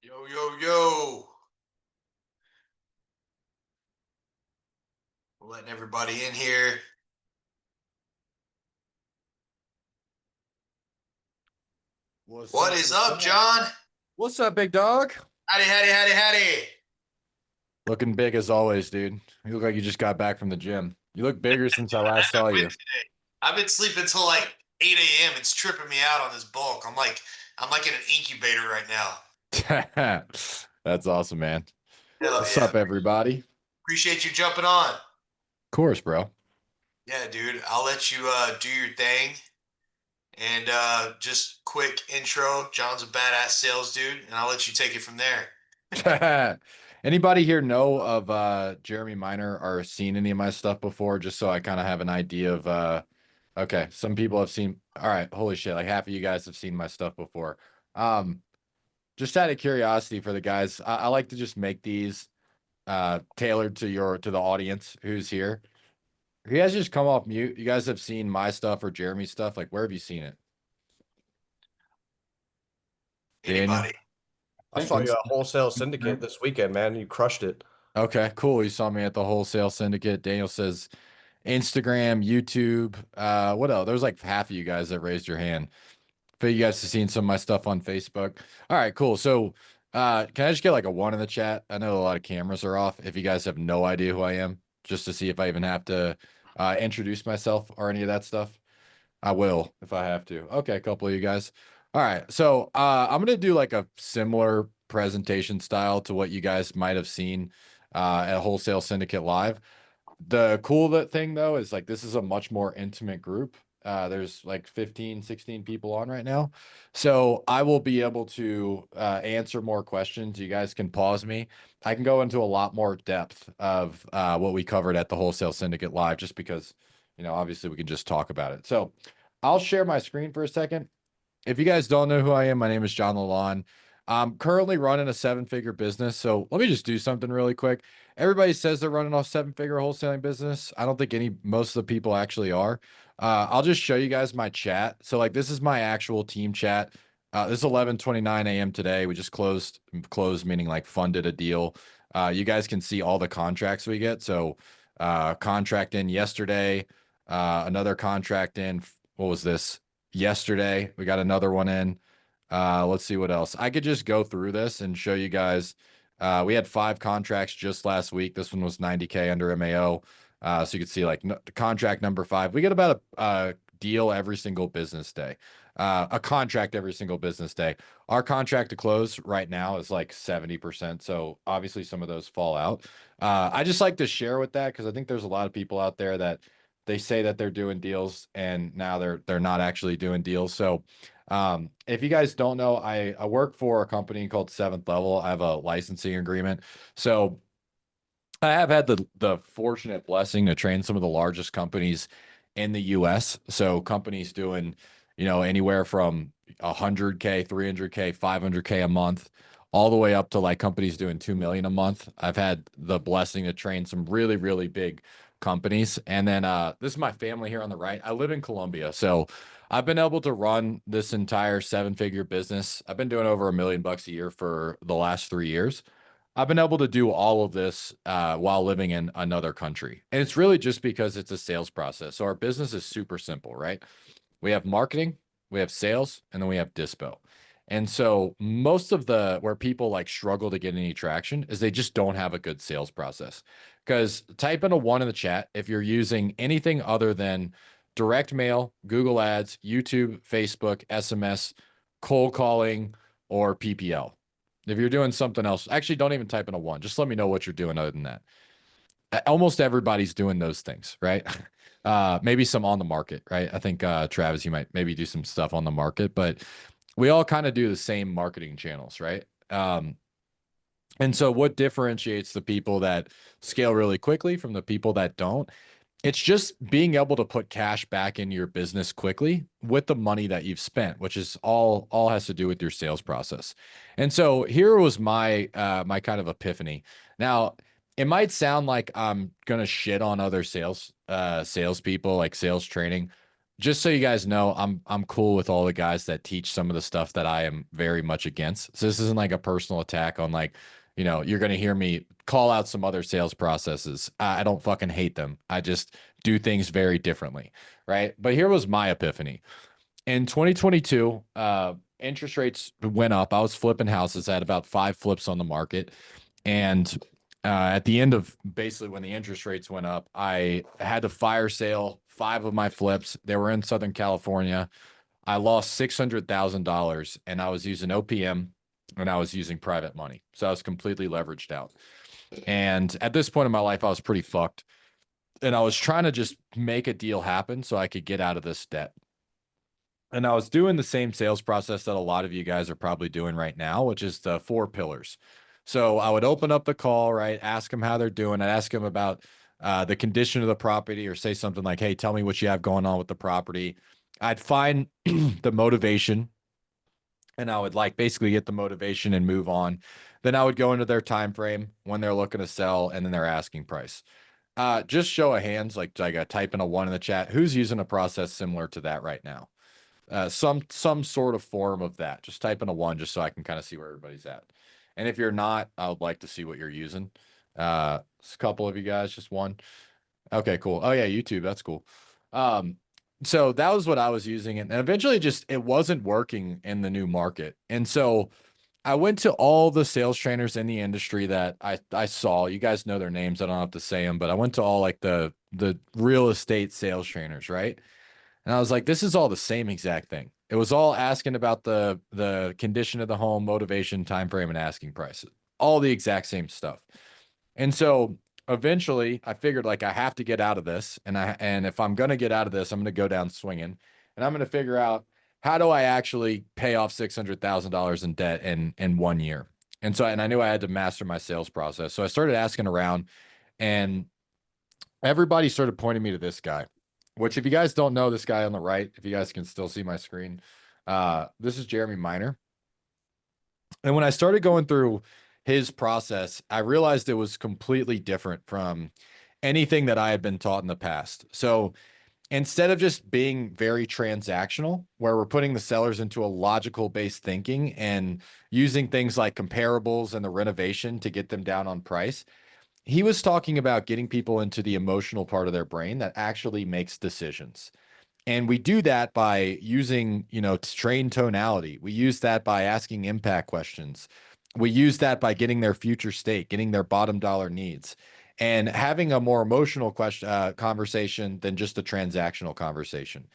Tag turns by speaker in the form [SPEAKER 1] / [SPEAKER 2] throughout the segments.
[SPEAKER 1] Yo, yo, yo. We're letting everybody in here.
[SPEAKER 2] What's
[SPEAKER 1] What
[SPEAKER 2] up?
[SPEAKER 1] is
[SPEAKER 2] What's
[SPEAKER 1] up,
[SPEAKER 2] up?
[SPEAKER 1] John?
[SPEAKER 2] What's up, big dog?
[SPEAKER 1] Howdy, howdy, howdy, howdy.
[SPEAKER 2] Looking big as always, dude. You look like you just got back from the gym. You look bigger since I
[SPEAKER 1] Dude,
[SPEAKER 2] last
[SPEAKER 1] I
[SPEAKER 2] saw
[SPEAKER 1] went
[SPEAKER 2] you.
[SPEAKER 1] today. I've been sleeping till like 8 a.m. It's tripping me out on this bulk. I'm like in an incubator right now.
[SPEAKER 2] That's awesome, man.
[SPEAKER 1] Hell
[SPEAKER 2] What's
[SPEAKER 1] yeah.
[SPEAKER 2] up, everybody? Of
[SPEAKER 1] Appreciate you jumping on.
[SPEAKER 2] course, bro.
[SPEAKER 1] Yeah, dude. I'll let you do your thing. And just quick intro. John's a badass sales dude, and I'll let you take it from there.
[SPEAKER 2] Anybody here know of Jeremy Miner or seen any of my stuff before? Just so I kind of have an idea of okay, some people have seen. All right, holy shit, like half of you guys have seen my stuff before. Um, just out of curiosity for the guys, I like to just make these tailored to the audience who's here. You guys just come off mute. You guys have seen my stuff or Jeremy's stuff. Like, where have you seen it? Daniel?
[SPEAKER 1] Anybody?
[SPEAKER 3] I saw you
[SPEAKER 2] Inst-
[SPEAKER 3] at Wholesale Syndicate
[SPEAKER 2] Instagram?
[SPEAKER 3] this weekend, man. You crushed it.
[SPEAKER 2] Okay, cool. You saw me at the Wholesale Syndicate. Daniel says Instagram, YouTube. What else? There's like half of you guys that raised your hand. For you guys have seen some of my stuff on Facebook. All right, cool. So, can I just get like a one in the chat? I know a lot of cameras are off. If you guys have no idea who I am, just to see if I even have to introduce myself or any of that stuff. I will if I have to. Okay, a couple of you guys. All right. So I'm gonna do like a similar presentation style to what you guys might have seen at Wholesale Syndicate Live. The cool thing though is like this is a much more intimate group. There's like 15, 16 people on right now. So I will be able to answer more questions. You guys can pause me. I can go into a lot more depth of what we covered at the Wholesale Syndicate Live just because, obviously we can just talk about it. So I'll share my screen for a second. If you guys don't know who I am, my name is John Lalonde. I'm currently running a seven-figure business. So let me just do something really quick. Everybody says they're running a seven-figure wholesaling business. I don't think most of the people actually are. I'll just show you guys my chat. So like this is my actual team chat. This is 11:29 a.m. today. We just closed meaning like funded a deal. You guys can see all the contracts we get. So contract in yesterday, another contract in. What was this? Yesterday. We got another one in. Let's see what else. I could just go through this and show you guys. We had 5 contracts just last week. This one was 90K under MAO. So you can see like contract number 5. We get about a deal every single business day, a contract every single business day. Our contract to close right now is like 70%. So obviously some of those fall out. I just like to share with that because I think there's a lot of people out there that they say that they're doing deals and now they're not actually doing deals. So if you guys don't know, I work for a company called Seventh Level. I have a licensing agreement. So I have had the fortunate blessing to train some of the largest companies in the US. So companies doing, anywhere from 100K, 300K, 500K a month, all the way up to like companies doing 2 million a month. I've had the blessing to train some really, really big companies. And then this is my family here on the right. I live in Colombia. So I've been able to run this entire seven-figure business. I've been doing over $1 million a year for the last 3 years. I've been able to do all of this while living in another country. And it's really just because it's a sales process. So our business is super simple, right? We have marketing, we have sales, and then we have dispo. And so most of the where people like struggle to get any traction is they just don't have a good sales process. Because type in a one in the chat if you're using anything other than direct mail, Google Ads, YouTube, Facebook, SMS, cold calling, or PPL. If you're doing something else, actually don't even type in a one. Just let me know what you're doing other than that. Almost everybody's doing those things, right? Maybe some on the market, right? I think Travis, you might maybe do some stuff on the market, but we all kind of do the same marketing channels, right? And so what differentiates the people that scale really quickly from the people that don't? It's just being able to put cash back into your business quickly with the money that you've spent, which is all has to do with your sales process. And so here was my kind of epiphany. Now, it might sound like I'm gonna shit on other salespeople, like sales training. just so you guys know, I'm cool with all the guys that teach some of the stuff that I am very much against. So this isn't like a personal attack on like, you're gonna hear me call out some other sales processes. I don't fucking hate them. I just do things very differently, right? But here was my epiphany. In 2022, interest rates went up. I was flipping houses. I had about 5 flips on the market. And at the end of basically when the interest rates went up, I had to fire sale 5 of my flips. They were in Southern California. I lost $600,000 and I was using OPM and I was using private money. So I was completely leveraged out. And at this point in my life, I was pretty fucked. And I was trying to just make a deal happen so I could get out of this debt. And I was doing the same sales process that a lot of you guys are probably doing right now, which is the 4 pillars. So I would open up the call, right? Ask them how they're doing. I'd ask them about the condition of the property or say something like, hey, tell me what you have going on with the property. I'd find the motivation and I would like basically get the motivation and move on. Then I would go into their time frame when they're looking to sell and then their asking price. Just show of hands, like I type in a 1 in the chat. Who's using a process similar to that right now? Some sort of form of that. Just type in a 1 just so I can kind of see where everybody's at. And if you're not, I would like to see what you're using. A couple of you guys, just 1. Okay, cool. Oh yeah, YouTube, that's cool. So that was what I was using, and eventually just it wasn't working in the new market. And so I went to all the sales trainers in the industry that I saw. You guys know their names. I don't have to say them, but I went to all like the real estate sales trainers, right? And I was like, this is all the same exact thing. It was all asking about the condition of the home, motivation, time frame, and asking prices. All the exact same stuff. And so eventually I figured like I have to get out of this. And if I'm gonna get out of this, I'm gonna go down swinging and I'm gonna figure out how do I actually pay off $600,000 in debt in 1 year. And so and I knew I had to master my sales process. So I started asking around and everybody started pointing me to this guy, which if you guys don't know this guy on the right, if you guys can still see my screen, this is Jeremy Miner. And when I started going through his process, I realized it was completely different from anything that I had been taught in the past. So instead of just being very transactional, where we're putting the sellers into a logical based thinking and using things like comparables and the renovation to get them down on price, he was talking about getting people into the emotional part of their brain that actually makes decisions. And we do that by using, trained tonality. We use that by asking impact questions. We use that by getting their future state, getting their bottom dollar needs, and having a more emotional conversation than just a transactional conversation.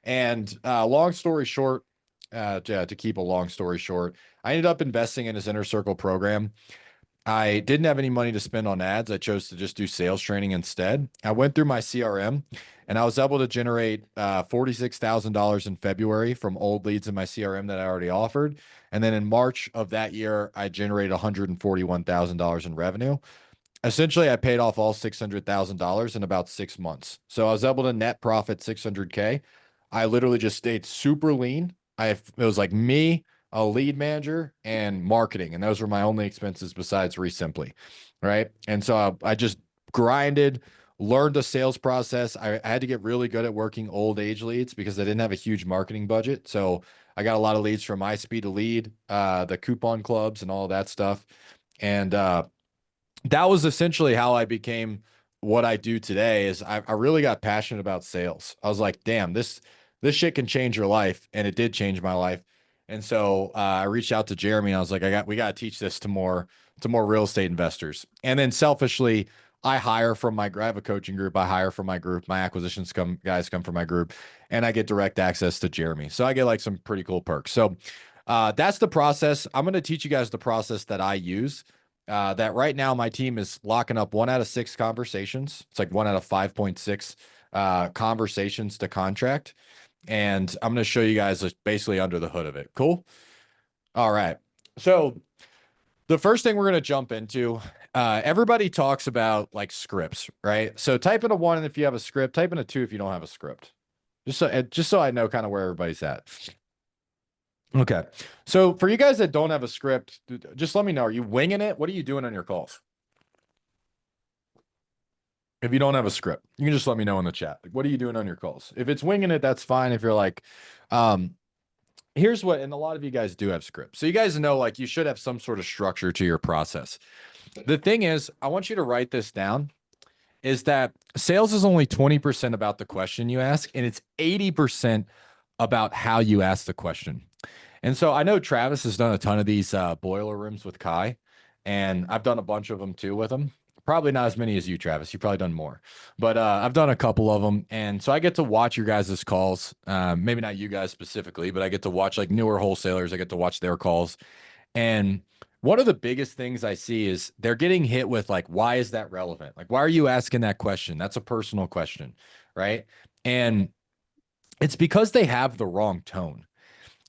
[SPEAKER 2] And long story short, to keep a long story short, I ended up investing in his inner circle program. I didn't have any money to spend on ads. I chose to just do sales training instead. I went through my CRM and I was able to generate $46,000 in February from old leads in my CRM that I already offered. And then in March of that year, I generated $141,000 in revenue. Essentially, I paid off all $600,000 in about 6 months. So I was able to net profit 600K. I literally just stayed super lean. It was like me, a lead manager, and marketing, and those were my only expenses besides Resimply, right? And so I just grinded, learned a sales process. I had to get really good at working old age leads because I didn't have a huge marketing budget. So I got a lot of leads from My Speed to Lead, the coupon clubs, and all that stuff. And that was essentially how I became what I do today. Is I really got passionate about sales. I was like, damn, this shit can change your life, and it did change my life. And so I reached out to Jeremy, and I was like, we got to teach this to more real estate investors. And then selfishly, I have a coaching group. I hire from my group. My acquisitions guys come from my group, and I get direct access to Jeremy. So I get like some pretty cool perks. So that's the process. I'm going to teach you guys the process that I use. That right now my team is locking up 1 out of 6 conversations. It's like 1 out of 5.6 conversations to contract. And I'm going to show you guys basically under the hood of it. Cool. All right. So the first thing we're going to jump into, everybody talks about like scripts, right? So type in a 1 if you have a script, type in a 2 if you don't have a script. Just so I know kind of where everybody's at. Okay. So for you guys that don't have a script, just let me know. Are you winging it? What are you doing on your calls? If you don't have a script, you can just let me know in the chat. Like, what are you doing on your calls? If it's winging it, that's fine. If you're like, um, here's what, and a lot of you guys do have scripts. So you guys know, like, you should have some sort of structure to your process. The thing is, I want you to write this down, is that sales is only 20% about the question you ask, and it's 80% about how you ask the question. And so I know Travis has done a ton of these boiler rooms with Kai, and I've done a bunch of them too with him. Probably not as many as you, Travis. You've probably done more, but I've done a couple of them, and so I get to watch your guys' calls. Maybe not you guys specifically, but I get to watch like newer wholesalers. I get to watch their calls, and one of the biggest things I see is they're getting hit with like, why is that relevant? Like, why are you asking that question? That's a personal question, right? And it's because they have the wrong tone.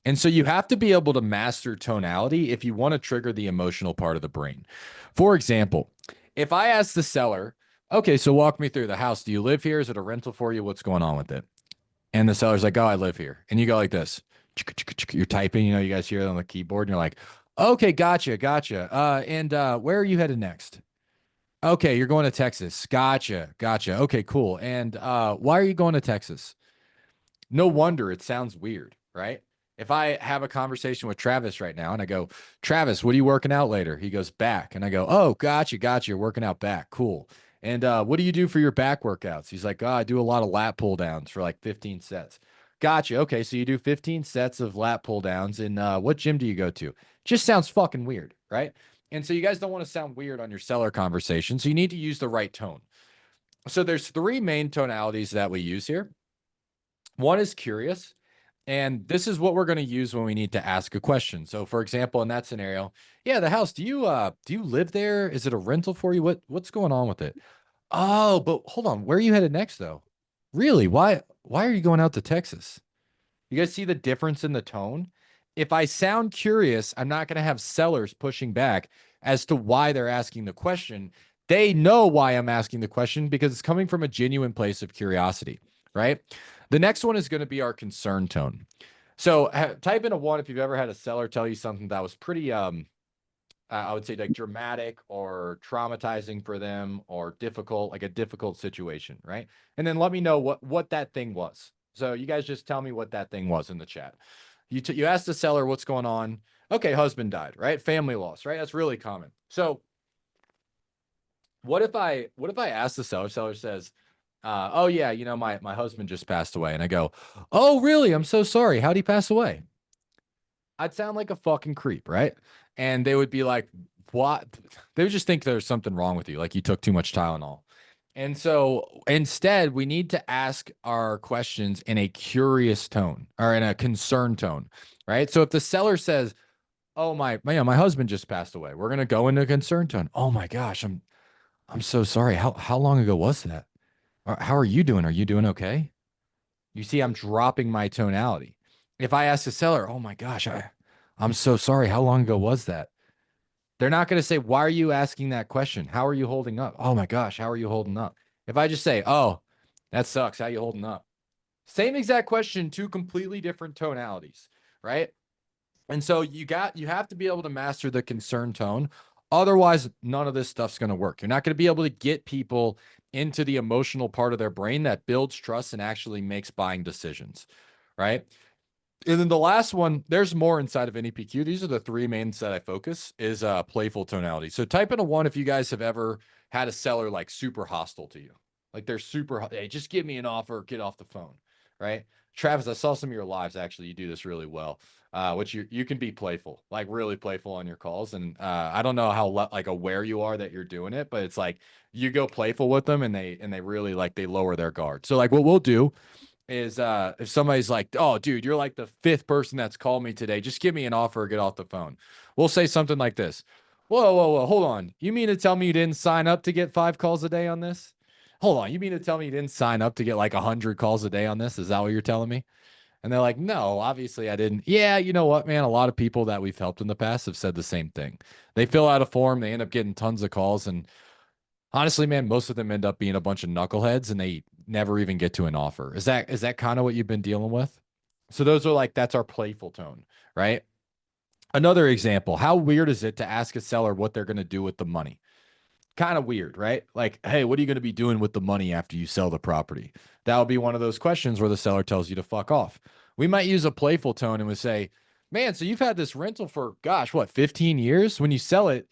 [SPEAKER 2] And so you have to be able to master tonality if you want to trigger the emotional part of the brain. For example, if I ask the seller, okay, so walk me through the house. Do you live here? Is it a rental for you? What's going on with it? And the seller's like, oh, I live here. And you go like this. You're typing, you guys hear it on the keyboard, and you're like, okay, gotcha, gotcha. And where are you headed next? Okay, you're going to Texas. Gotcha, gotcha. Okay, cool. And why are you going to Texas? No wonder it sounds weird, right? If I have a conversation with Travis right now and I go, Travis, what are you working out later? He goes, back. And I go, oh, gotcha, gotcha. You're working out back. Cool. And what do you do for your back workouts? He's like, oh, I do a lot of lat pull downs for like 15 sets. Gotcha. Okay. So you do 15 sets of lat pull downs. And what gym do you go to? Just sounds fucking weird, right? And so you guys don't want to sound weird on your seller conversation. So you need to use the right tone. So there's three main tonalities that we use here. One is curious. And this is what we're going to use when we need to ask a question. So for example, in that scenario, yeah, the house, do you live there? Is it a rental for you? What's going on with it? Oh, but hold on. Where are you headed next though? Really? Why are you going out to Texas? You guys see the difference in the tone? If I sound curious, I'm not going to have sellers pushing back as to why they're asking the question. They know why I'm asking the question because it's coming from a genuine place of curiosity, right? The next one is going to be our concern tone. So type in a one if you've ever had a seller tell you something that was pretty, I would say like dramatic or traumatizing for them or difficult, like a difficult situation, right? And then let me know what that thing was. So you guys just tell me what that thing was in the chat. You ask the seller what's going on. Okay, husband died, right? Family loss, right? That's really common. So what if I ask the seller? Seller says, "Oh yeah, my husband just passed away," and I go, "Oh really? I'm so sorry. How'd he pass away?" I'd sound like a fucking creep, right? And they would be like, "What?" They would just think there's something wrong with you, like you took too much Tylenol. And so instead, we need to ask our questions in a curious tone or in a concerned tone, right? So if the seller says, "Oh my husband just passed away," we're gonna go into a concerned tone. "Oh my gosh, I'm so sorry. How long ago was that? Or how are you doing? Are you doing okay?" You see, I'm dropping my tonality. If I ask the seller, "Oh my gosh, I'm so sorry. How long ago was that?" They're not going to say, "Why are you asking that question? How are you holding up?" "Oh my gosh, how are you holding up?" If I just say, "Oh, that sucks. How you holding up?" Same exact question, two completely different tonalities, right? And so you have to be able to master the concern tone. Otherwise, none of this stuff's going to work. You're not going to be able to get people into the emotional part of their brain that builds trust and actually makes buying decisions, right? And then the last one, there's more inside of NEPQ. These are the three mains that I focus is playful tonality. So type in a one if you guys have ever had a seller like super hostile to you. Like they're super, hey, just give me an offer, get off the phone, right? Travis, I saw some of your lives. Actually, you do this really well. Which you can be playful, like really playful on your calls. And I don't know how like aware you are that you're doing it, but it's like you go playful with them and they really like they lower their guard. So like what we'll do is if somebody's like, "Oh, dude, you're like the fifth person that's called me today. Just give me an offer or get off the phone." We'll say something like this. Whoa, whoa, whoa, hold on. You mean to tell me you didn't sign up to get 5 calls a day on this? Hold on. You mean to tell me you didn't sign up to get like 100 calls a day on this? Is that what you're telling me? And they're like, "No, obviously I didn't." Yeah, you know what, man? A lot of people that we've helped in the past have said the same thing. They fill out a form, they end up getting tons of calls, and honestly, man, most of them end up being a bunch of knuckleheads and they never even get to an offer. Is that kind of what you've been dealing with? So those are like that's our playful tone, right? Another example, how weird is it to ask a seller what they're going to do with the money? kind of weird, right? Like, hey, what are you going to be doing with the money after you sell the property? That would be one of those questions where the seller tells you to fuck off. We might use a playful tone and would say, man, so you've had this rental for, gosh, what, 15 years? When you sell it,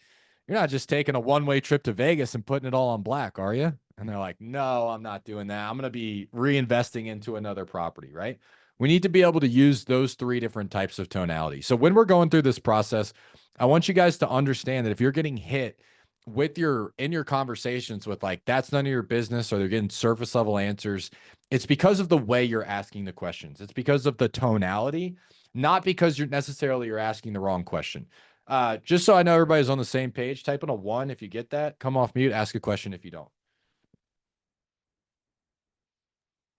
[SPEAKER 2] you're not just taking a one-way trip to Vegas and putting it all on black, are you? And they're like, no, I'm not doing that. I'm going to be reinvesting into another property, right? We need to be able to use those three different types of tonality. So when we're going through this process, I want you guys to understand that if you're getting hit with in your conversations with like, that's none of your business, or they're getting surface level answers, it's because of the way you're asking the questions. It's because of the tonality, not because you're asking the wrong question. Just so I know everybody's on the same page, type in a 1 if you get that. Come off mute, ask a question if you don't.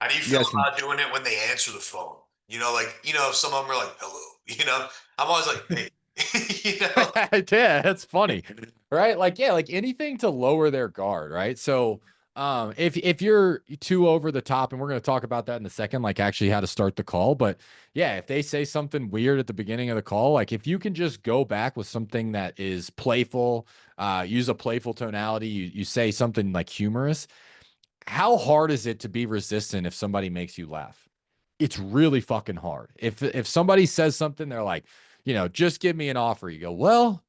[SPEAKER 1] How do you
[SPEAKER 2] You
[SPEAKER 1] feel
[SPEAKER 2] guys can.
[SPEAKER 1] about doing it when they answer the phone? Some of them are like, hello, I'm always like, hey,
[SPEAKER 2] Yeah, that's funny, right? Like, yeah, like anything to lower their guard, right? So, if you're too over the top, and we're going to talk about that in a second, like actually how to start the call, but yeah, if they say something weird at the beginning of the call, like if you can just go back with something that is playful, use a playful tonality, you say something like humorous. How hard is it to be resistant if somebody makes you laugh? It's really fucking hard. If somebody says something, they're like, just give me an offer. You go, well,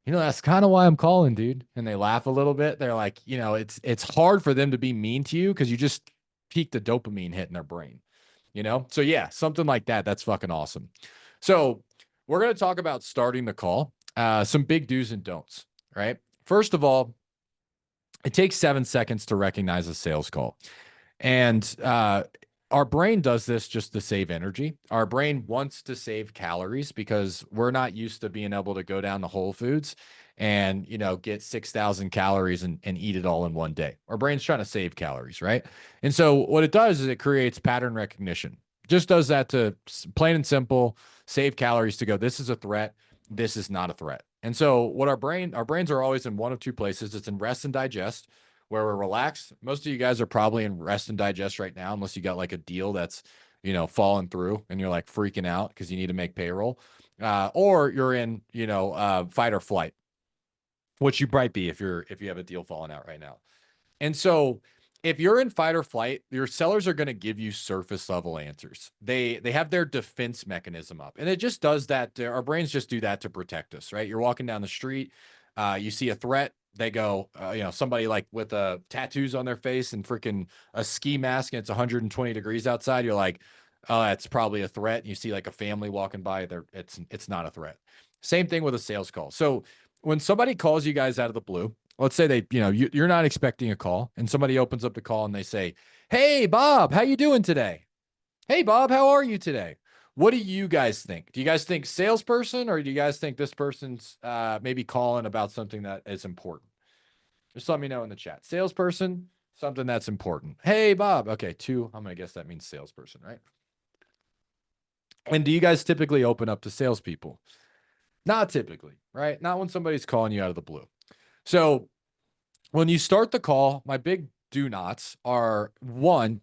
[SPEAKER 2] that's kind of why I'm calling, dude. And they laugh a little bit. They're like, it's hard for them to be mean to you because you just peaked a dopamine hit in their brain. So yeah, something like that. That's fucking awesome. So we're gonna talk about starting the call. Some big do's and don'ts. Right. First of all, it takes 7 seconds to recognize a sales call. And our brain does this just to save energy. Our brain wants to save calories because we're not used to being able to go down to Whole Foods and, get 6,000 calories and eat it all in one day. Our brain's trying to save calories, right? And so what it does is it creates pattern recognition. Just does that to plain and simple save calories to go, this is a threat. This is not a threat. And so what our brains are always in one of two places. It's in rest and digest, where we're relaxed. Most of you guys are probably in rest and digest right now, unless you got like a deal that's, falling through and you're like freaking out because you need to make payroll. Or you're in, fight or flight, which you might be if you have a deal falling out right now. And so if you're in fight or flight, your sellers are going to give you surface level answers. They have their defense mechanism up. And it just does that. Our brains just do that to protect us, right? You're walking down the street, you see a threat, they go, somebody like with tattoos on their face and freaking a ski mask and it's 120 degrees outside. You're like, oh, that's probably a threat. And you see like a family walking by there. It's not a threat. Same thing with a sales call. So when somebody calls you guys out of the blue, let's say you're not expecting a call and somebody opens up the call and they say, hey, Bob, how you doing today? Hey, Bob, how are you today? What do you guys think? Do you guys think salesperson, or do you guys think this person's maybe calling about something that is important? Just let me know in the chat. Salesperson, something that's important. Hey, Bob. Okay, 2. I'm going to guess that means salesperson, right? And do you guys typically open up to salespeople? Not typically, right? Not when somebody's calling you out of the blue. So when you start the call, my big do nots are: 1,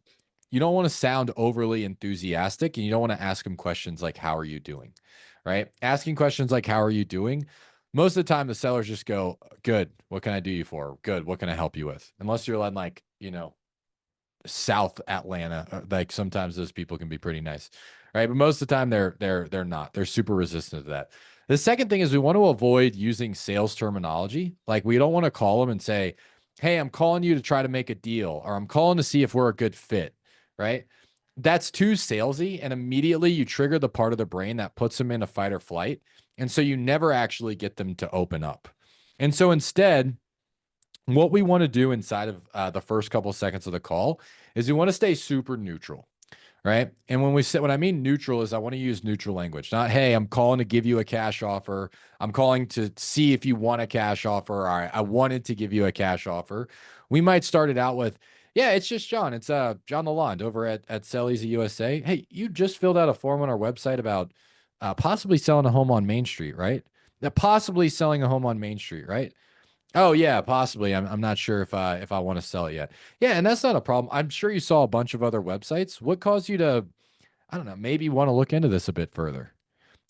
[SPEAKER 2] you don't want to sound overly enthusiastic, and you don't want to ask them questions like, how are you doing? Right? Asking questions like, how are you doing? Most of the time, the sellers just go, good. What can I do you for? Good. What can I help you with? Unless you're in like, South Atlanta, like sometimes those people can be pretty nice, right? But most of the time they're not. They're super resistant to that. The second thing is we want to avoid using sales terminology. Like we don't want to call them and say, hey, I'm calling you to try to make a deal, or I'm calling to see if we're a good fit, right? That's too salesy, and immediately you trigger the part of the brain that puts them in a fight or flight. And so you never actually get them to open up. And so instead, what we want to do inside of the first couple of seconds of the call is we want to stay super neutral, right? And when I mean neutral is I want to use neutral language, not, hey, I'm calling to give you a cash offer. I'm calling to see if you want a cash offer. All right, I wanted to give you a cash offer. We might start it out with, yeah, it's just John. It's John Lalande over at Sell Easy USA. Hey, you just filled out a form on our website about possibly selling a home on Main Street, right? Possibly selling a home on Main Street, right? Oh yeah, possibly. I'm not sure if I want to sell it yet. Yeah, and that's not a problem. I'm sure you saw a bunch of other websites. What caused you to, I don't know, maybe want to look into this a bit further?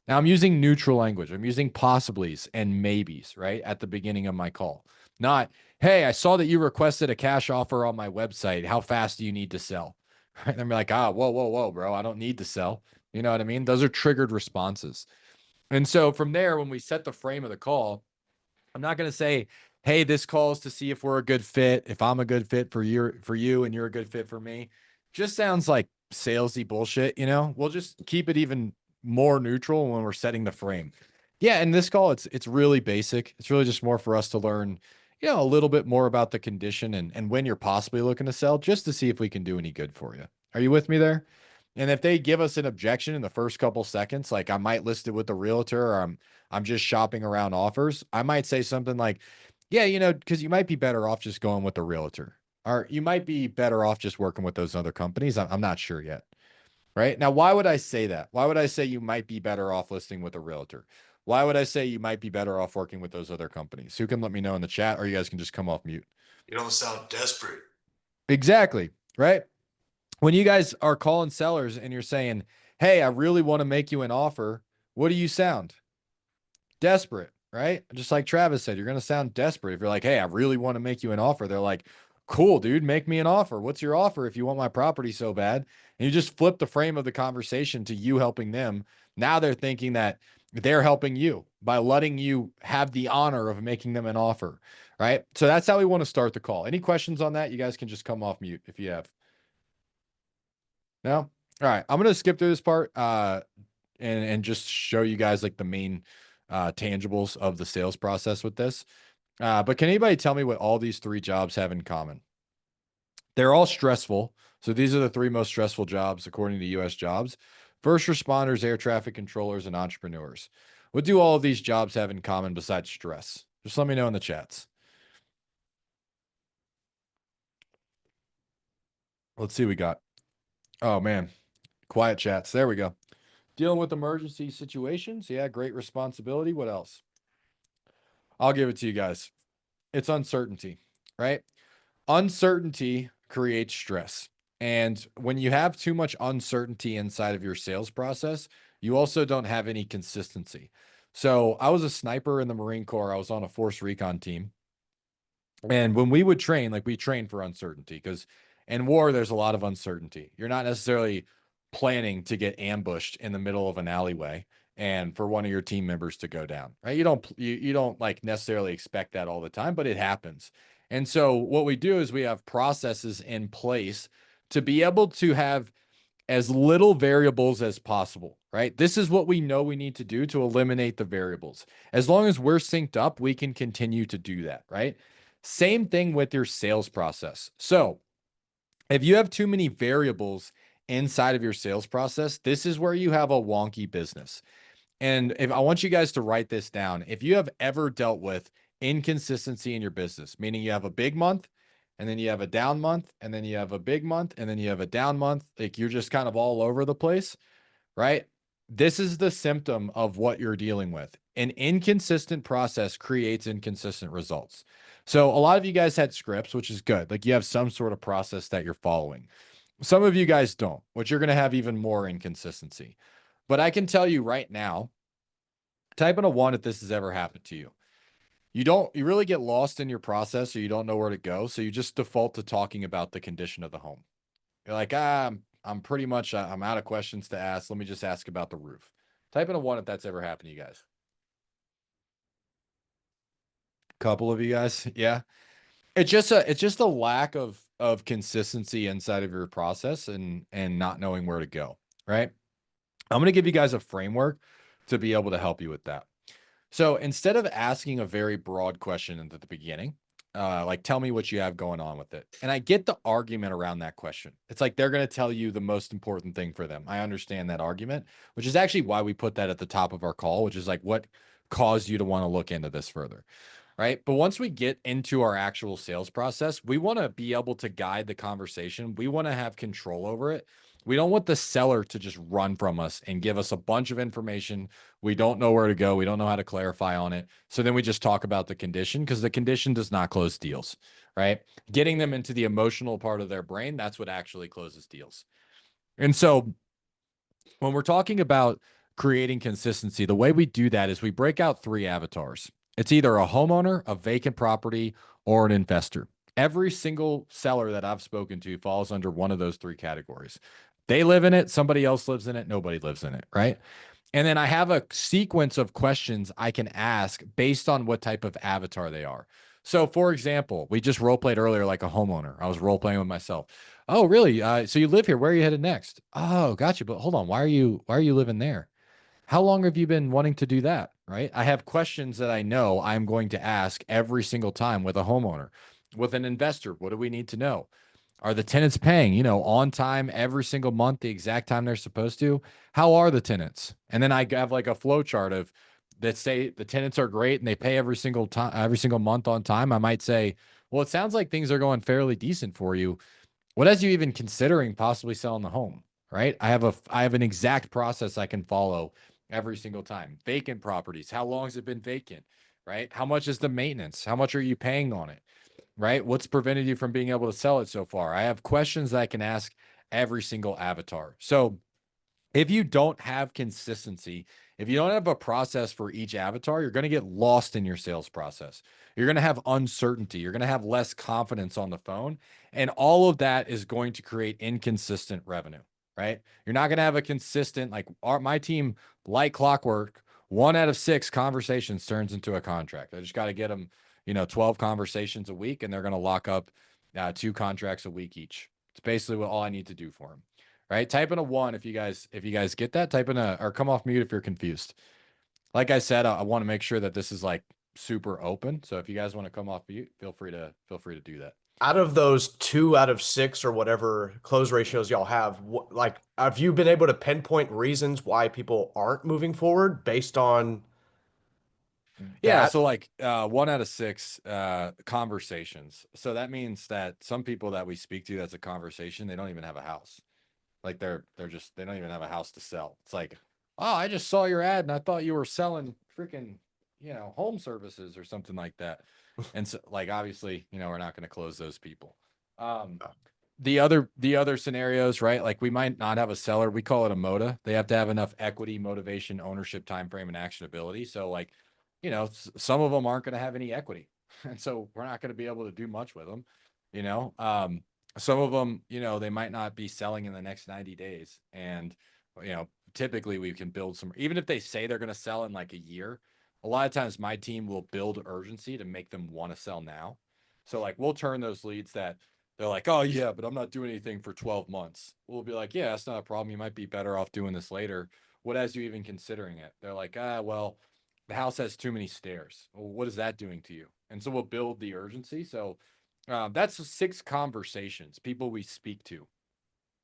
[SPEAKER 2] Now I'm using neutral language. I'm using possiblies and maybes, right? At the beginning of my call. Not, hey, I saw that you requested a cash offer on my website. How fast do you need to sell? Right? And I'm like, whoa, bro. I don't need to sell. You know what I mean? Those are triggered responses. And so from there, when we set the frame of the call, I'm not going to say, hey, this call is to see if we're a good fit, if I'm a good fit for you and you're a good fit for me. Just sounds like salesy bullshit, you know? We'll just keep it even more neutral when we're setting the frame. Yeah, in this call, it's really basic. It's really just more for us to learn, a little bit more about the condition and when you're possibly looking to sell, just to see if we can do any good for you. Are you with me there? And if they give us an objection in the first couple seconds, like I might list it with the realtor, or I'm just shopping around offers, I might say something like, yeah, because you might be better off just going with the realtor, or you might be better off just working with those other companies. I'm not sure yet. Right now, why would I say that? Why would I say you might be better off listing with a realtor? Why would I say you might be better off working with those other companies? Who can let me know in the chat, or you guys can just come off mute.
[SPEAKER 1] You don't sound desperate.
[SPEAKER 2] Exactly. Right. When you guys are calling sellers and you're saying, hey, I really want to make you an offer, what do you sound? Desperate, right? Just like Travis said, you're going to sound desperate. If you're like, hey, I really want to make you an offer, they're like, cool, dude, make me an offer. What's your offer if you want my property so bad? And you just flip the frame of the conversation to you helping them. Now they're thinking that they're helping you by letting you have the honor of making them an offer, right? So that's how we want to start the call. Any questions on that? You guys can just come off mute if you have. No? All right. I'm going to skip through this part and just show you guys like the main tangibles of the sales process with this. But can anybody tell me what all these three jobs have in common? They're all stressful. So these are the three most stressful jobs according to US Jobs: first responders, air traffic controllers, and entrepreneurs. What do all of these jobs have in common besides stress? Just let me know in the chats. Let's see what we got. Oh man, quiet chats. There we go. Dealing with emergency situations. Yeah, great responsibility. What else? I'll give it to you guys. It's uncertainty, right? Uncertainty creates stress. And when you have too much uncertainty inside of your sales process, you also don't have any consistency. So I was a sniper in the Marine Corps. I was on a force recon team. And when we would train, like we train for uncertainty, because in war, there's a lot of uncertainty. You're not necessarily planning to get ambushed in the middle of an alleyway and for one of your team members to go down, right? You don't like necessarily expect that all the time, but it happens. And so what we do is we have processes in place to be able to have as little variables as possible, right? This is what we know we need to do to eliminate the variables. As long as we're synced up, we can continue to do that, right? Same thing with your sales process. So if you have too many variables inside of your sales process, this is where you have a wonky business. And if I want you guys to write this down, if you have ever dealt with inconsistency in your business, meaning you have a big month and then you have a down month and then you have a big month and then you have a down month, like you're just kind of all over the place, right? This is the symptom of what you're dealing with. An inconsistent process creates inconsistent results. So a lot of you guys had scripts, which is good. Like you have some sort of process that you're following. Some of you guys don't, which you're going to have even more inconsistency. But I can tell you right now, type in a 1 if this has ever happened to you. You really get lost in your process or you don't know where to go. So you just default to talking about the condition of the home. You're like, I'm pretty much, I'm out of questions to ask. Let me just ask about the roof. Type in a 1 if that's ever happened to you guys. Couple of you guys. Yeah. It's just a lack of consistency inside of your process and not knowing where to go. Right. I'm going to give you guys a framework to be able to help you with that. So instead of asking a very broad question at the beginning, like tell me what you have going on with it. And I get the argument around that question. It's like they're going to tell you the most important thing for them. I understand that argument, which is actually why we put that at the top of our call, which is like what caused you to want to look into this further. Right. But once we get into our actual sales process, we want to be able to guide the conversation. We want to have control over it. We don't want the seller to just run from us and give us a bunch of information. We don't know where to go. We don't know how to clarify on it. So then we just talk about the condition because the condition does not close deals, right? Getting them into the emotional part of their brain, that's what actually closes deals. And so when we're talking about creating consistency, the way we do that is we break out 3 avatars. It's either a homeowner, a vacant property, or an investor. Every single seller that I've spoken to falls under one of those three categories. They live in it, somebody else lives in it, nobody lives in it, right? And then I have a sequence of questions I can ask based on what type of avatar they are. So, for example, we just role played earlier like a homeowner. I was role playing with myself. Oh, really? So you live here? Where are you headed next? Oh, gotcha. But hold on, why are you living there? How long have you been wanting to do that? Right? I have questions that I know I'm going to ask every single time with a homeowner. With an investor, what do we need to know? Are the tenants paying, on time every single month, the exact time they're supposed to? How are the tenants? And then I have like a flow chart of that say the tenants are great and they pay every single time, every single month on time. I might say, well, it sounds like things are going fairly decent for you. What has you even considering possibly selling the home? Right? I have an exact process I can follow every single time. Vacant properties. How long has it been vacant? Right? How much is the maintenance? How much are you paying on it? Right? What's prevented you from being able to sell it so far? I have questions that I can ask every single avatar. So if you don't have consistency, if you don't have a process for each avatar, you're going to get lost in your sales process. You're going to have uncertainty. You're going to have less confidence on the phone. And all of that is going to create inconsistent revenue, right? You're not going to have a consistent, like my team, like clockwork, 1 out of 6 conversations turns into a contract. I just got to get them, 12 conversations a week, and they're going to lock up 2 contracts a week each. It's basically what all I need to do for them. Right? Type in a 1 if you guys get that. Type in or come off mute if you're confused. Like I said, I want to make sure that this is like super open. So if you guys want to come off mute, feel free to do that.
[SPEAKER 3] Out of those 2 out of 6 or whatever close ratios y'all have, like, have you been able to pinpoint reasons why people aren't moving forward based on
[SPEAKER 2] Yeah,
[SPEAKER 3] that?
[SPEAKER 2] so like 1 out of 6 conversations. So that means that some people that we speak to that's a conversation, they don't even have a house. Like they don't even have a house to sell. It's like, oh, I just saw your ad and I thought you were selling freaking, home services or something like that. And so like obviously, we're not going to close those people. Um the other scenarios, right? Like we might not have a seller. We call it a MOTA. They have to have enough equity, motivation, ownership, time frame, and actionability. So like, some of them aren't going to have any equity. And so we're not going to be able to do much with them, you know. Some of them, they might not be selling in the next 90 days. And, typically we can build some, even if they say they're going to sell in like a year, a lot of times my team will build urgency to make them want to sell now. So like we'll turn those leads that they're like, oh yeah, but I'm not doing anything for 12 months. We'll be like, yeah, that's not a problem. You might be better off doing this later. What has you even considering it? They're like, well, the house has too many stairs. Well, what is that doing to you? And so we'll build the urgency. So that's 6 conversations, people we speak to.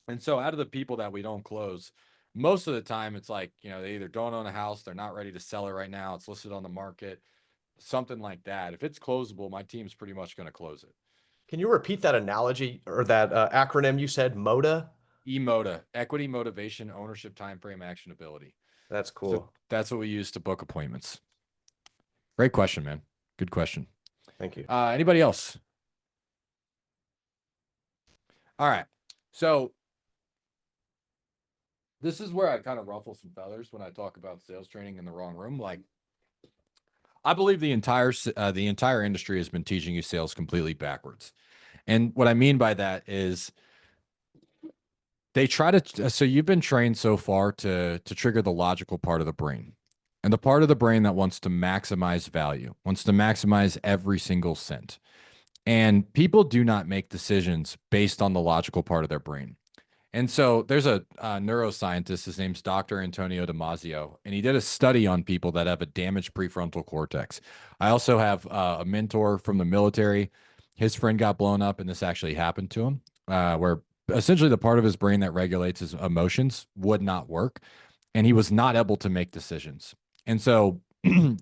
[SPEAKER 2] And so out of the people that we don't close, most of the time it's like, they either don't own a house, they're not ready to sell it right now, it's listed on the market, something like that. If it's closable, my team's pretty much going to close it.
[SPEAKER 3] Can you repeat that analogy or that acronym you said, MOTA?
[SPEAKER 2] EMOTA, equity, motivation, ownership, time frame, actionability.
[SPEAKER 3] That's
[SPEAKER 2] So
[SPEAKER 3] cool.
[SPEAKER 2] that's what we use to book appointments. Great question, man. Good question.
[SPEAKER 3] Thank you.
[SPEAKER 2] Anybody else? All right. So this is where I kind of ruffle some feathers when I talk about sales training in the wrong room. Like, I believe the entire industry has been teaching you sales completely backwards. And what I mean by that is they try to so you've been trained so far to trigger the logical part of the brain. And the part of the brain that wants to maximize value, wants to maximize every single cent. And people do not make decisions based on the logical part of their brain. And so there's a neuroscientist, his name's Dr. Antonio Damasio, and he did a study on people that have a damaged prefrontal cortex. I also have a mentor from the military. His friend got blown up, and this actually happened to him, where essentially the part of his brain that regulates his emotions would not work, and he was not able to make decisions. And so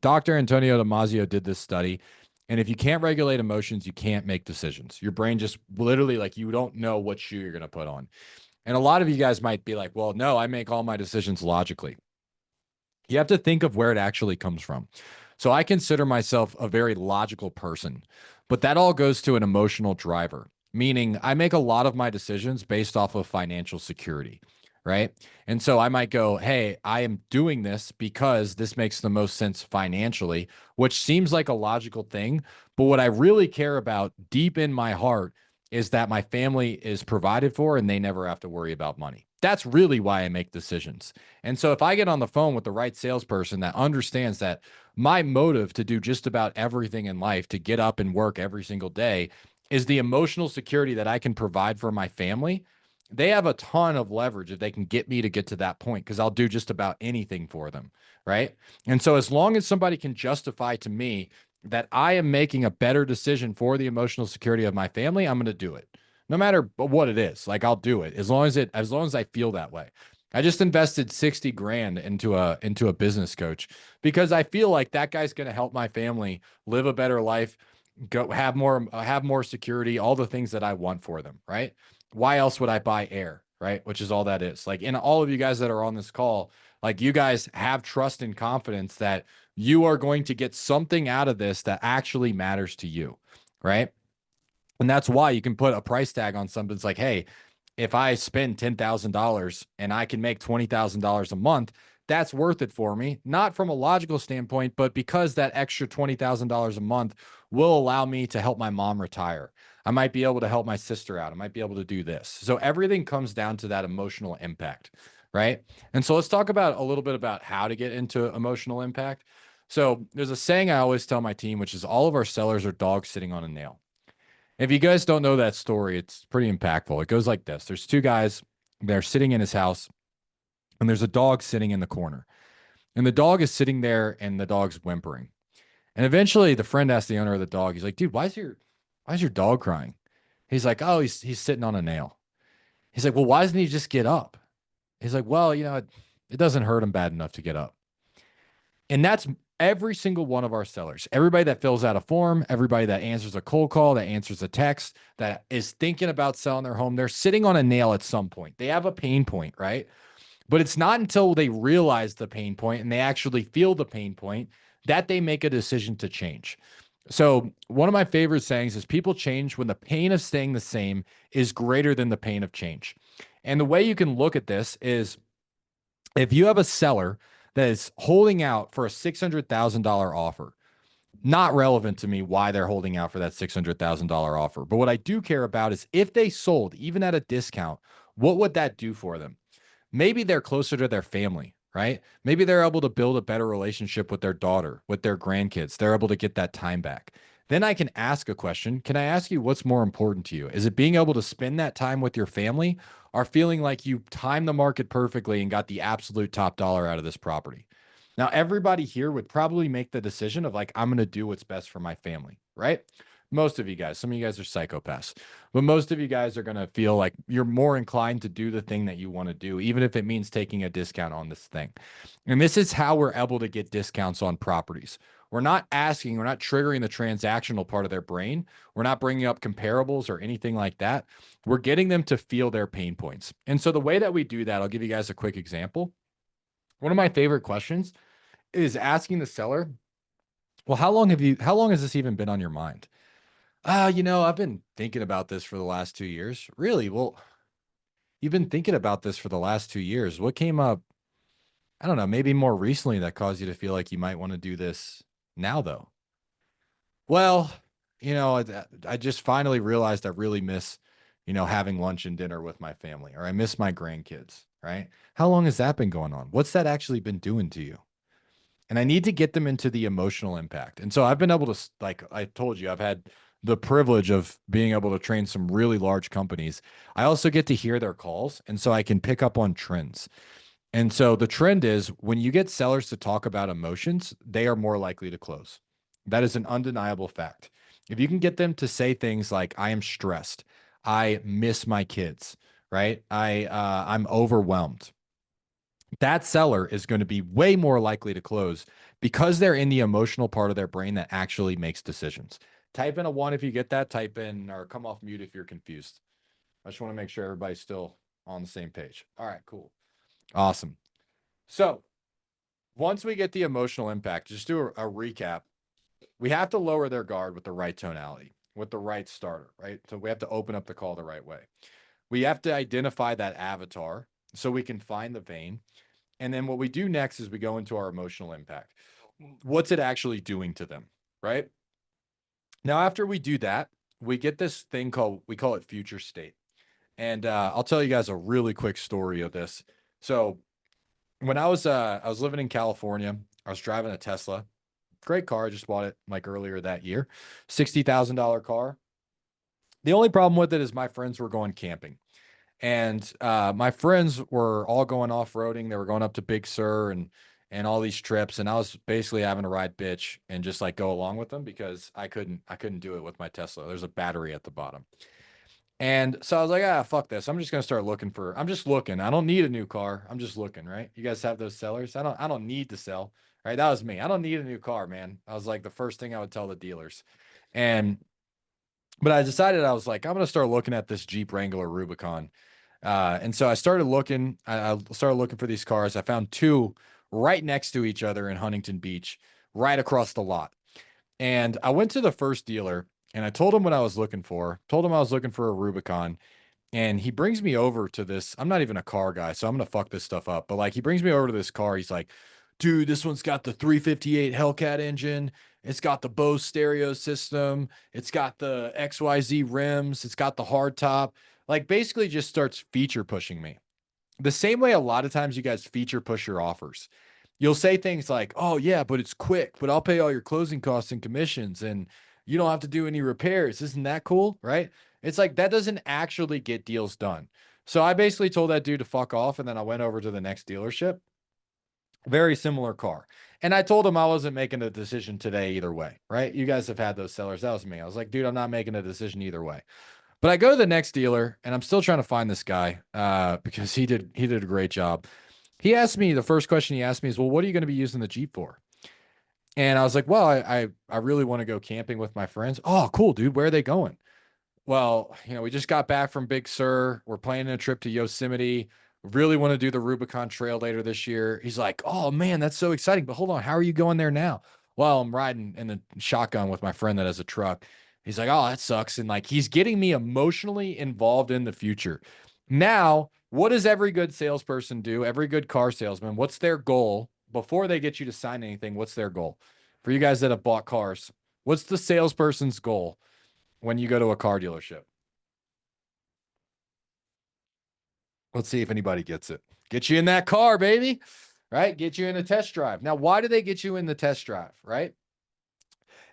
[SPEAKER 2] Dr. Antonio Damasio did this study. And if you can't regulate emotions, you can't make decisions. Your brain just literally, like, you don't know what shoe you're going to put on. And a lot of you guys might be like, well, no, I make all my decisions logically. You have to think of where it actually comes from. So I consider myself a very logical person, but that all goes to an emotional driver, meaning I make a lot of my decisions based off of financial security. right? And so I might go, hey, I am doing this because this makes the most sense financially, which seems like a logical thing. But what I really care about deep in my heart is that my family is provided for and they never have to worry about money. That's really why I make decisions. And so if I get on the phone with the right salesperson that understands that my motive to do just about everything in life, to get up and work every single day, is the emotional security that I can provide for my family, they have a ton of leverage if they can get me to get to that point, because I'll do just about anything for them. Right. And so as long as somebody can justify to me that I am making a better decision for the emotional security of my family, I'm going to do it. No matter what it is, like I'll do it as long as I feel that way. I just invested 60 grand into a business coach because I feel like that guy's going to help my family live a better life, go have more security, all the things that I want for them, right? Why else would I buy air, right? Which is all that is. Like, in all of you guys that are on this call, like, you guys have trust and confidence that you are going to get something out of this that actually matters to you, right? And that's why you can put a price tag on something. It's like, hey, if I spend $10,000 and I can make $20,000 a month, that's worth it for me. Not from a logical standpoint, but because that extra $20,000 a month will allow me to help my mom retire. I might be able to help my sister out. I might be able to do this. So everything comes down to that emotional impact, right? And so let's talk about a little bit about how to get into emotional impact. So there's a saying I always tell my team, which is all of our sellers are dogs sitting on a nail. If you guys don't know that story, it's pretty impactful. It goes like this. There's two guys, they're sitting in his house, and there's a dog sitting in the corner. And the dog is sitting there and the dog's whimpering. And eventually the friend asks the owner of the dog, he's like, dude, why is your dog crying? He's like, oh, he's sitting on a nail. He's like, well, why doesn't he just get up? He's like, well, it doesn't hurt him bad enough to get up. And that's every single one of our sellers. Everybody that fills out a form, everybody that answers a cold call, that answers a text, that is thinking about selling their home, they're sitting on a nail at some point. They have a pain point, right? But it's not until they realize the pain point and they actually feel the pain point that they make a decision to change. So, one of my favorite sayings is people change when the pain of staying the same is greater than the pain of change. And the way you can look at this is, if you have a seller that is holding out for a $600,000 offer, not relevant to me why they're holding out for that $600,000 offer. But what I do care about is, if they sold, even at a discount, what would that do for them? Maybe they're closer to their family, right? Maybe they're able to build a better relationship with their daughter, with their grandkids. They're able to get that time back. Then I can ask a question. Can I ask you what's more important to you? Is it being able to spend that time with your family, or feeling like you timed the market perfectly and got the absolute top dollar out of this property? Now, everybody here would probably make the decision of, like, I'm going to do what's best for my family, right? Most of you guys, some of you guys are psychopaths, but most of you guys are going to feel like you're more inclined to do the thing that you want to do, even if it means taking a discount on this thing. And this is how we're able to get discounts on properties. We're not triggering the transactional part of their brain. We're not bringing up comparables or anything like that. We're getting them to feel their pain points. And so the way that we do that, I'll give you guys a quick example. One of my favorite questions is asking the seller, well, how long has this even been on your mind? I've been thinking about this for the last 2 years. Really? Well, you've been thinking about this for the last 2 years. What came up, I don't know, maybe more recently, that caused you to feel like you might want to do this now, though? Well, I just finally realized I really miss, having lunch and dinner with my family, or I miss my grandkids, right? How long has that been going on? What's that actually been doing to you? And I need to get them into the emotional impact. And so I've been able to, like I told you, I've had the privilege of being able to train some really large companies. I also get to hear their calls, and so I can pick up on trends. And so the trend is, when you get sellers to talk about emotions, they are more likely to close. That is an undeniable fact. If you can get them to say things like, I am stressed, I miss my kids, right? I'm overwhelmed, that seller is going to be way more likely to close, because they're in the emotional part of their brain that actually makes decisions. Type in a one if you get that. Type in, or come off mute if you're confused. I just want to make sure everybody's still on the same page. All right, cool. Awesome. So once we get the emotional impact, just do a recap. We have to lower their guard with the right tonality, with the right starter, right? So we have to open up the call the right way. We have to identify that avatar. so we can find the vein. And then what we do next is we go into our emotional impact. What's it actually doing to them, right? Now, after we do that, we get this thing called, we call it future state. And I'll tell you guys a really quick story of this. So when I was living in California, I was driving a Tesla. Great car. I just bought it like earlier that year. $60,000 car. The only problem with it is my friends were going camping. And my friends were all going off-roading. They were going up to Big Sur and all these trips. And I was basically having to ride bitch and just like go along with them because I couldn't do it with my Tesla. There's a battery at the bottom. And so I was like, fuck this. I'm just gonna start looking for. I'm just looking. I don't need a new car. I'm just looking, right? You guys have those sellers. I don't need to sell. Right. That was me. I don't need a new car, man. I was like the first thing I would tell the dealers. And but I decided I was like, I'm gonna start looking at this Jeep Wrangler Rubicon. And so I started looking, I started looking for these cars. I found two right next to each other in Huntington Beach, right across the lot. And I went to the first dealer and I told him what I was looking for, told him I was looking for a Rubicon. And he brings me over to this. I'm not even a car guy, so I'm gonna fuck this stuff up. But like he brings me over to this car. He's like, dude, this one's got the 358 Hellcat engine. It's got the Bose stereo system. It's got the XYZ rims. It's got the hard top. Like basically just starts feature pushing me. The same way a lot of times you guys feature push your offers. You'll say things like, "Oh yeah, but it's quick, but I'll pay all your closing costs and commissions and you don't have to do any repairs." Isn't that cool, right? It's like that doesn't actually get deals done. So I basically told that dude to fuck off and then I went over to the next dealership. Very similar car. And I told him I wasn't making a decision today either way, right? You guys have had those sellers. That was me. I was like, dude, I'm not making a decision either way. But I go to the next dealer and I'm still trying to find this guy because he did a great job. He asked me, the first question he asked me is, well, what are you going to be using the Jeep for? And I was like, well, I really want to go camping with my friends. Oh, cool, dude. Where are they going? Well, we just got back from Big Sur. We're planning a trip to Yosemite. Really want to do the Rubicon Trail later this year. He's like, oh man, that's so exciting. But hold on, how are you going there now? Well, I'm riding in the shotgun with my friend that has a truck. He's like, oh, that sucks. And like, he's getting me emotionally involved in the future. Now, what does every good salesperson do? Every good car salesman, what's their goal before they get you to sign anything? What's their goal? For you guys that have bought cars, what's the salesperson's goal when you go to a car dealership? Let's see if anybody gets it. Get you in that car, baby. Right? Get you in a test drive. Now, why do they get you in the test drive? Right?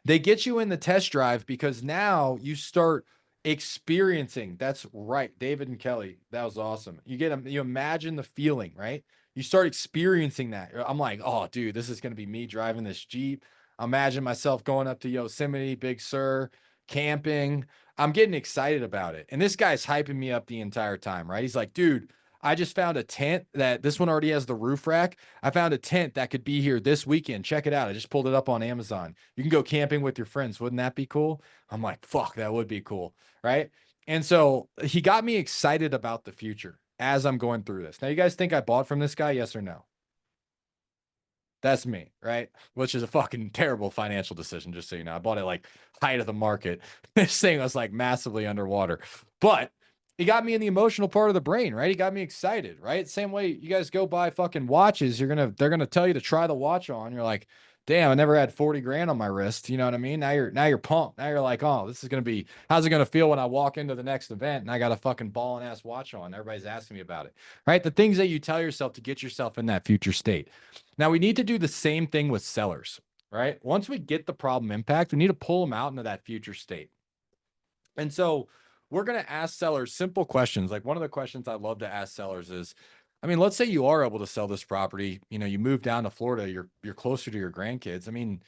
[SPEAKER 2] They get you in the test drive because now you start experiencing. That's right, David and Kelly. That was awesome. You imagine the feeling, right? You start experiencing that. I'm like, oh, dude, this is gonna be me driving this Jeep. Imagine myself going up to Yosemite, Big Sur, camping. I'm getting excited about it. And this guy's hyping me up the entire time, right? He's like, dude, I just found a tent that this one already has the roof rack. I found a tent that could be here this weekend. Check it out. I just pulled it up on Amazon. You can go camping with your friends. Wouldn't that be cool? I'm like, fuck, that would be cool. Right. And so he got me excited about the future as I'm going through this. Now, you guys think I bought from this guy? Yes or no? That's me, right? Which is a fucking terrible financial decision, just so you know. I bought it like height of the market. This thing was like massively underwater. But he got me in the emotional part of the brain, right? He got me excited, right? Same way you guys go buy fucking watches, they're gonna tell you to try the watch on. You're like, damn, I never had 40 grand on my wrist. You know what I mean? Now you're pumped. Now you're like, oh, this is gonna be how's it gonna feel when I walk into the next event and I got a fucking ballin' ass watch on? Everybody's asking me about it. Right? The things that you tell yourself to get yourself in that future state. Now we need to do the same thing with sellers, right? Once we get the problem impact, we need to pull them out into that future state. And so we're going to ask sellers simple questions. Like one of the questions I love to ask sellers is, I mean, let's say you are able to sell this property, you move down to Florida, you're closer to your grandkids. I mean,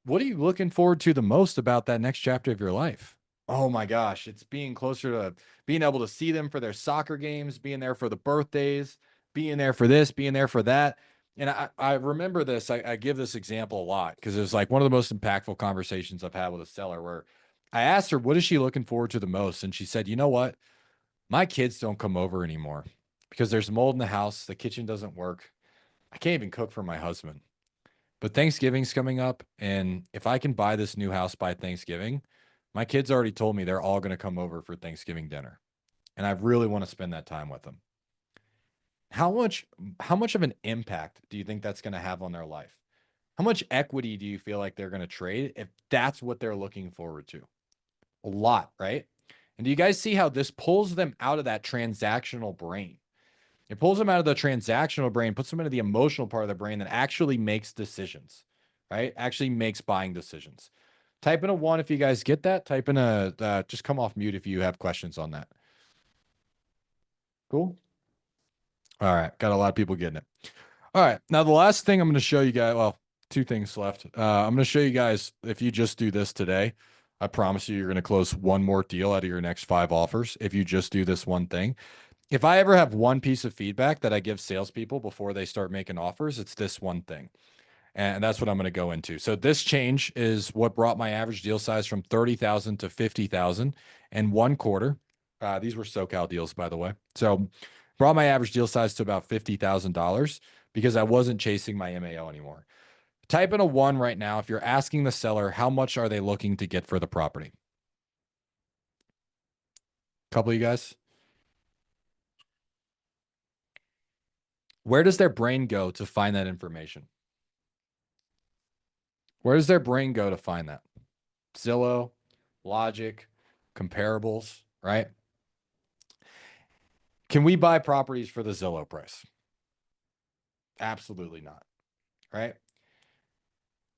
[SPEAKER 2] what are you looking forward to the most about that next chapter of your life? Oh my gosh, it's being closer to being able to see them for their soccer games, being there for the birthdays, being there for this, being there for that. And I remember this, I give this example a lot because it was like one of the most impactful conversations I've had with a seller where I asked her, what is she looking forward to the most? And she said, you know what? My kids don't come over anymore because there's mold in the house. The kitchen doesn't work. I can't even cook for my husband. But Thanksgiving's coming up, and if I can buy this new house by Thanksgiving, my kids already told me they're all going to come over for Thanksgiving dinner. And I really want to spend that time with them. how much of an impact do you think that's going to have on their life? How much equity do you feel like they're going to trade if that's what they're looking forward to? A lot, right? And do you guys see how this pulls them out of that transactional brain? It pulls them out of the transactional brain, puts them into the emotional part of the brain that actually makes decisions, right? Actually makes buying decisions. Type in a 1 if you guys get that. Type in a, just come off mute if you have questions on that. Cool. All right. Got a lot of people getting it. All right. Now, the last thing I'm going to show you guys, well, 2 things left. I'm going to show you guys, if you just do this today, I promise you, you're going to close 1 more deal out of your next 5 offers. If you just do this one thing, if I ever have one piece of feedback that I give salespeople before they start making offers, it's this one thing. And that's what I'm going to go into. So this change is what brought my average deal size from 30,000 to 50,000 in 1 quarter. These were SoCal deals, by the way. So brought my average deal size to about $50,000 because I wasn't chasing my MAO anymore. Type in a 1 right now if you're asking the seller how much are they looking to get for the property. Couple of you guys. Where does their brain go to find that information? Where does their brain go to find that? Zillow, Logic, comparables, right? Can we buy properties for the Zillow price? Absolutely not, right?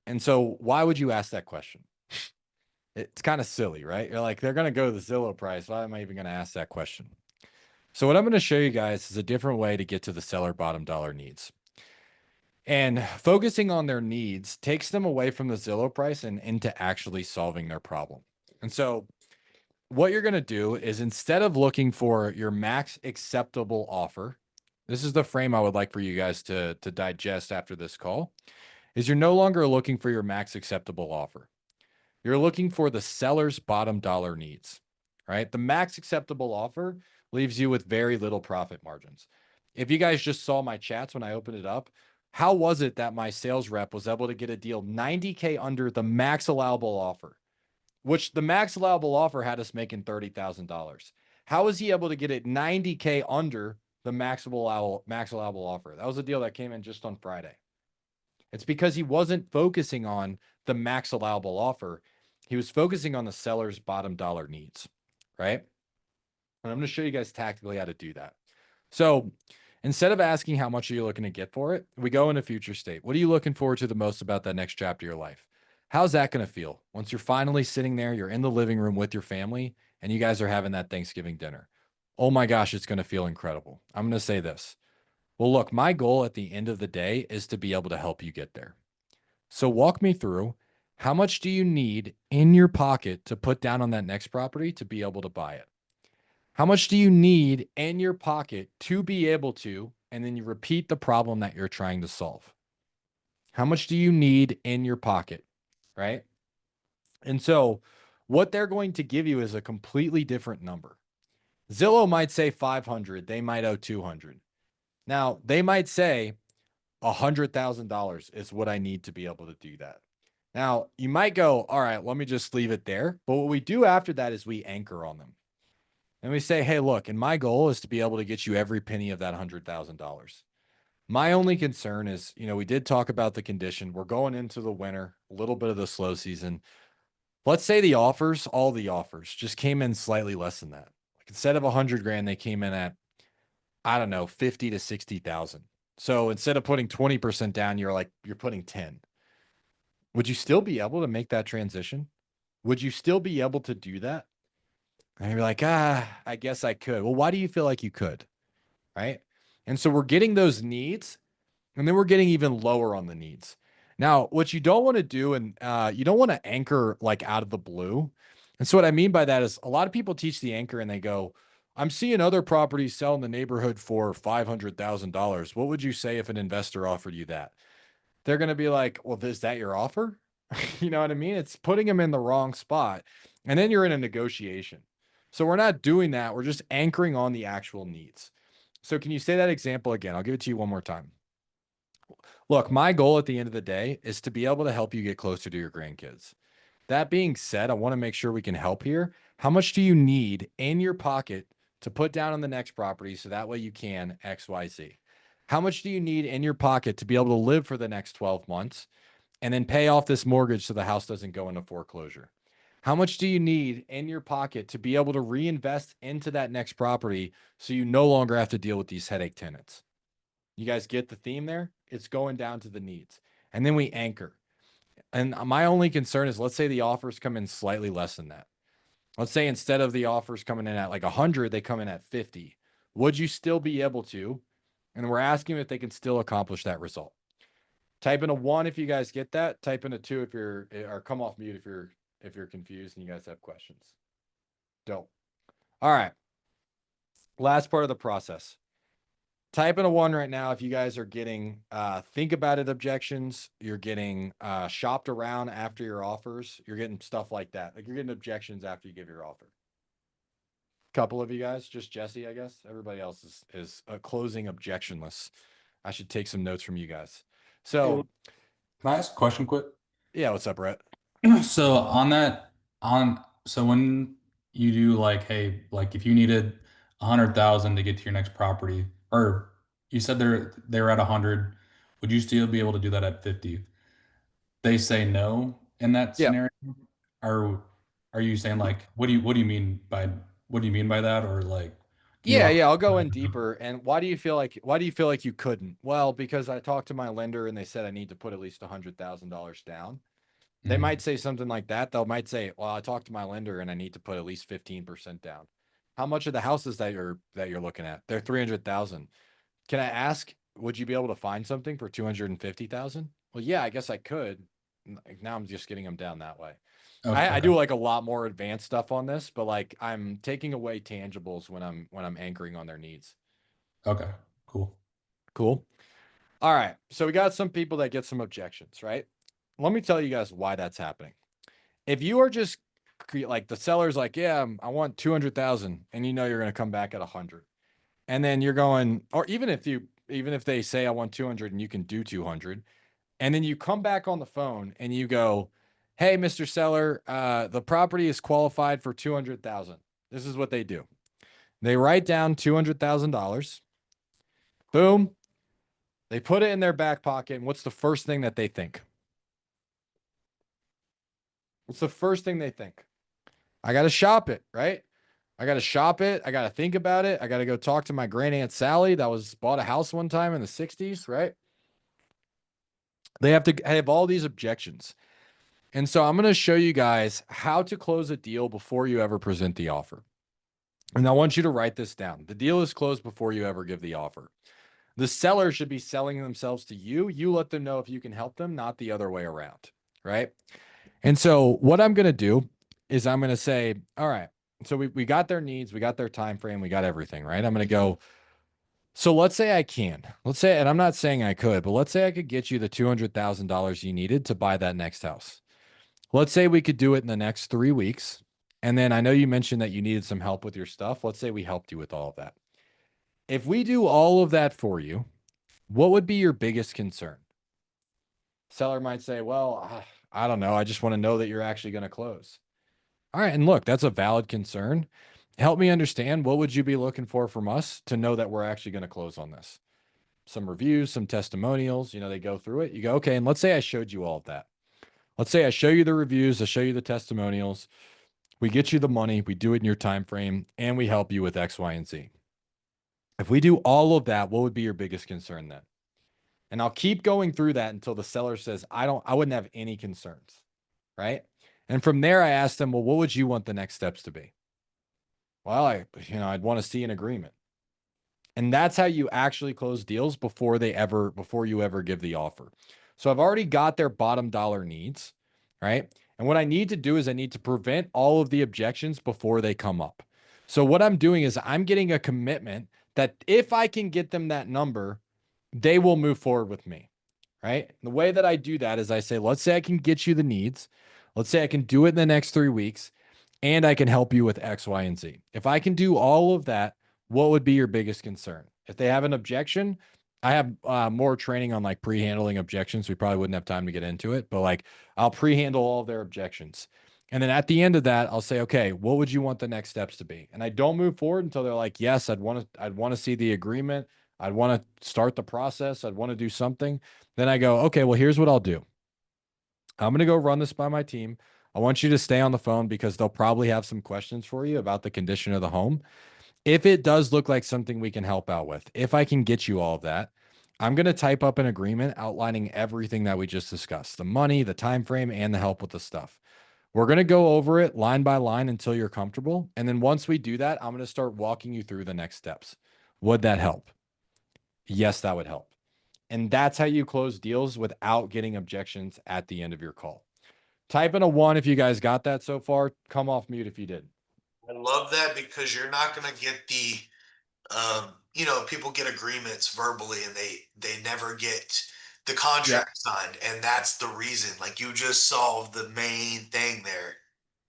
[SPEAKER 2] And so why would you ask that question? It's kind of silly, right? You're like, they're going to go to the Zillow price. Why am I even going to ask that question? So what I'm going to show you guys is a different way to get to the seller bottom dollar needs. And focusing on their needs takes them away from the Zillow price and into actually solving their problem. And so what you're going to do is, instead of looking for your max acceptable offer, this is the frame I would like for you guys to digest after this call, is you're no longer looking for your max acceptable offer. You're looking for the seller's bottom dollar needs, right? The max acceptable offer leaves you with very little profit margins. If you guys just saw my chats when I opened it up, how was it that my sales rep was able to get a deal 90K under the max allowable offer, which the max allowable offer had us making $30,000? How was he able to get it 90K under the max allowable offer? That was a deal that came in just on Friday. It's because he wasn't focusing on the max allowable offer. He was focusing on the seller's bottom dollar needs, right? And I'm going to show you guys tactically how to do that. So instead of asking how much are you looking to get for it, we go into future state. What are you looking forward to the most about that next chapter of your life? How's that going to feel once you're finally sitting there, you're in the living room with your family, and you guys are having that Thanksgiving dinner? Oh my gosh, it's going to feel incredible. I'm going to say this. Well, look, my goal at the end of the day is to be able to help you get there. So walk me through, how much do you need in your pocket to put down on that next property to be able to buy it? How much do you need in your pocket to be able to, and then you repeat the problem that you're trying to solve? How much do you need in your pocket, right? And so what they're going to give you is a completely different number. Zillow might say 500, they might owe 200. Now, they might say $100,000 is what I need to be able to do that. Now, you might go, all right, let me just leave it there. But what we do after that is we anchor on them. And we say, hey, look, and my goal is to be able to get you every penny of that $100,000. My only concern is, we did talk about the condition. We're going into the winter, a little bit of the slow season. Let's say all the offers just came in slightly less than that. Like, instead of 100 grand, they came in at, I don't know, 50 to 60,000. So instead of putting 20% down, you're putting 10. Would you still be able to make that transition? Would you still be able to do that? And you're like, I guess I could. Well, why do you feel like you could? Right. And so we're getting those needs, and then we're getting even lower on the needs. Now, what you don't want to do, and you don't want to anchor like out of the blue. And so what I mean by that is, a lot of people teach the anchor and they go, I'm seeing other properties sell in the neighborhood for $500,000. What would you say if an investor offered you that? They're going to be like, well, is that your offer? You know what I mean? It's putting them in the wrong spot. And then you're in a negotiation. So we're not doing that. We're just anchoring on the actual needs. So can you say that example again? I'll give it to you one more time. Look, my goal at the end of the day is to be able to help you get closer to your grandkids. That being said, I want to make sure we can help here. How much do you need in your pocket to put down on the next property so that way you can XYZ? How much do you need in your pocket to be able to live for the next 12 months and then pay off this mortgage so the house doesn't go into foreclosure? How much do you need in your pocket to be able to reinvest into that next property so you no longer have to deal with these headache tenants? You guys get the theme there? It's going down to the needs. And then we anchor. And my only concern is, let's say the offers come in slightly less than that. Let's say instead of the offers coming in at like 100, they come in at 50. Would you still be able to? And we're asking if they can still accomplish that result. Type in a 1 if you guys get that. Type in a 2 if you're, or come off mute if you're confused and you guys have questions. Dope. All right. Last part of the process. Type in a 1 right now if you guys are getting think about it objections, you're getting shopped around after your offers, you're getting stuff like that. Like you're getting objections after you give your offer. Couple of you guys, just Jesse, I guess. Everybody else is a closing objectionless. I should take some notes from you guys. So,
[SPEAKER 4] can I ask a question quick?
[SPEAKER 2] Yeah, what's up, Brett?
[SPEAKER 4] So on that, so when you do like, hey, like if you needed 100,000 to get to your next property, or you said they're at 100, would you still be able to do that at 50? They say no in that
[SPEAKER 2] Yeah.
[SPEAKER 4] scenario, or are you saying like, what do you mean by that, or like, can you
[SPEAKER 2] Yeah,
[SPEAKER 4] walk?
[SPEAKER 2] yeah, I'll go in deeper. And why do you feel like you couldn't? Well, because I talked to my lender and they said I need to put at least $100,000 down. They might say something like that. They might say, "Well, I talked to my lender and I need to put at least 15% down." How much of the houses that you're looking at? They're 300,000. Can I ask, would you be able to find something for 250,000? Well, yeah, I guess I could. Now I'm just getting them down that way. I
[SPEAKER 4] Okay.
[SPEAKER 2] do like a lot more advanced stuff on this, but like I'm taking away tangibles when I'm anchoring on their needs.
[SPEAKER 4] Okay. Cool.
[SPEAKER 2] Cool. All right. So we got some people that get some objections, right? Let me tell you guys why that's happening. If you are just like the seller's like, yeah, I want 200,000, and you know you're going to come back at 100, and then you're going, or even if they say I want 200 and you can do 200, and then you come back on the phone and you go, hey, Mr. Seller, the property is qualified for 200,000. This is what they do. They write down $200,000. Boom. They put it in their back pocket. And what's the first thing that they think? What's the first thing they think? I got to shop it, right? I got to shop it. I got to think about it. I got to go talk to my grand aunt Sally that bought a house one time in the 60s, right? They have to have all these objections. And so I'm going to show you guys how to close a deal before you ever present the offer. And I want you to write this down. The deal is closed before you ever give the offer. The seller should be selling themselves to you. You let them know if you can help them, not the other way around, right? And so what I'm going to do is I'm going to say, all right, so we got their needs, we got their time frame, we got everything, right? I'm going to go, so let's say I can. Let's say, and I'm not saying I could, but let's say I could get you the $200,000 you needed to buy that next house. Let's say we could do it in the next 3 weeks. And then I know you mentioned that you needed some help with your stuff. Let's say we helped you with all of that. If we do all of that for you, what would be your biggest concern? Seller might say, well, I don't know. I just want to know that you're actually going to close. All right. And look, that's a valid concern. Help me understand, what would you be looking for from us to know that we're actually going to close on this? Some reviews, some testimonials, they go through it. You go, okay. And let's say I showed you all of that. Let's say I show you the reviews, I show you the testimonials. We get you the money, we do it in your time frame, and we help you with X, Y, and Z. If we do all of that, what would be your biggest concern then? And I'll keep going through that until the seller says, I wouldn't have any concerns, right? And from there, I asked them, well, what would you want the next steps to be? Well, I'd want to see an agreement. And that's how you actually close deals before you ever give the offer. So I've already got their bottom dollar needs, right? And what I need to do is I need to prevent all of the objections before they come up. So what I'm doing is I'm getting a commitment that if I can get them that number, they will move forward with me, right? The way that I do that is I say, let's say I can get you the needs. Let's say I can do it in the next 3 weeks, and I can help you with X, Y, and Z. If I can do all of that, what would be your biggest concern? If they have an objection, I have more training on like pre-handling objections. We probably wouldn't have time to get into it, but like I'll pre-handle all of their objections. And then at the end of that, I'll say, okay, what would you want the next steps to be? And I don't move forward until they're like, yes, I'd want to see the agreement. I'd want to start the process. I'd want to do something. Then I go, okay, well, here's what I'll do. I'm going to go run this by my team. I want you to stay on the phone because they'll probably have some questions for you about the condition of the home. If it does look like something we can help out with, if I can get you all of that, I'm going to type up an agreement outlining everything that we just discussed, the money, the time frame, and the help with the stuff. We're going to go over it line by line until you're comfortable. And then once we do that, I'm going to start walking you through the next steps. Would that help? Yes, that would help. And that's how you close deals without getting objections at the end of your call. Type in a 1 if you guys got that so far. Come off mute if you did.
[SPEAKER 1] I love that because you're not going to get the, people get agreements verbally and they never get the
[SPEAKER 2] Yep.
[SPEAKER 1] contract signed, and that's the reason. Like you just solved the main thing there.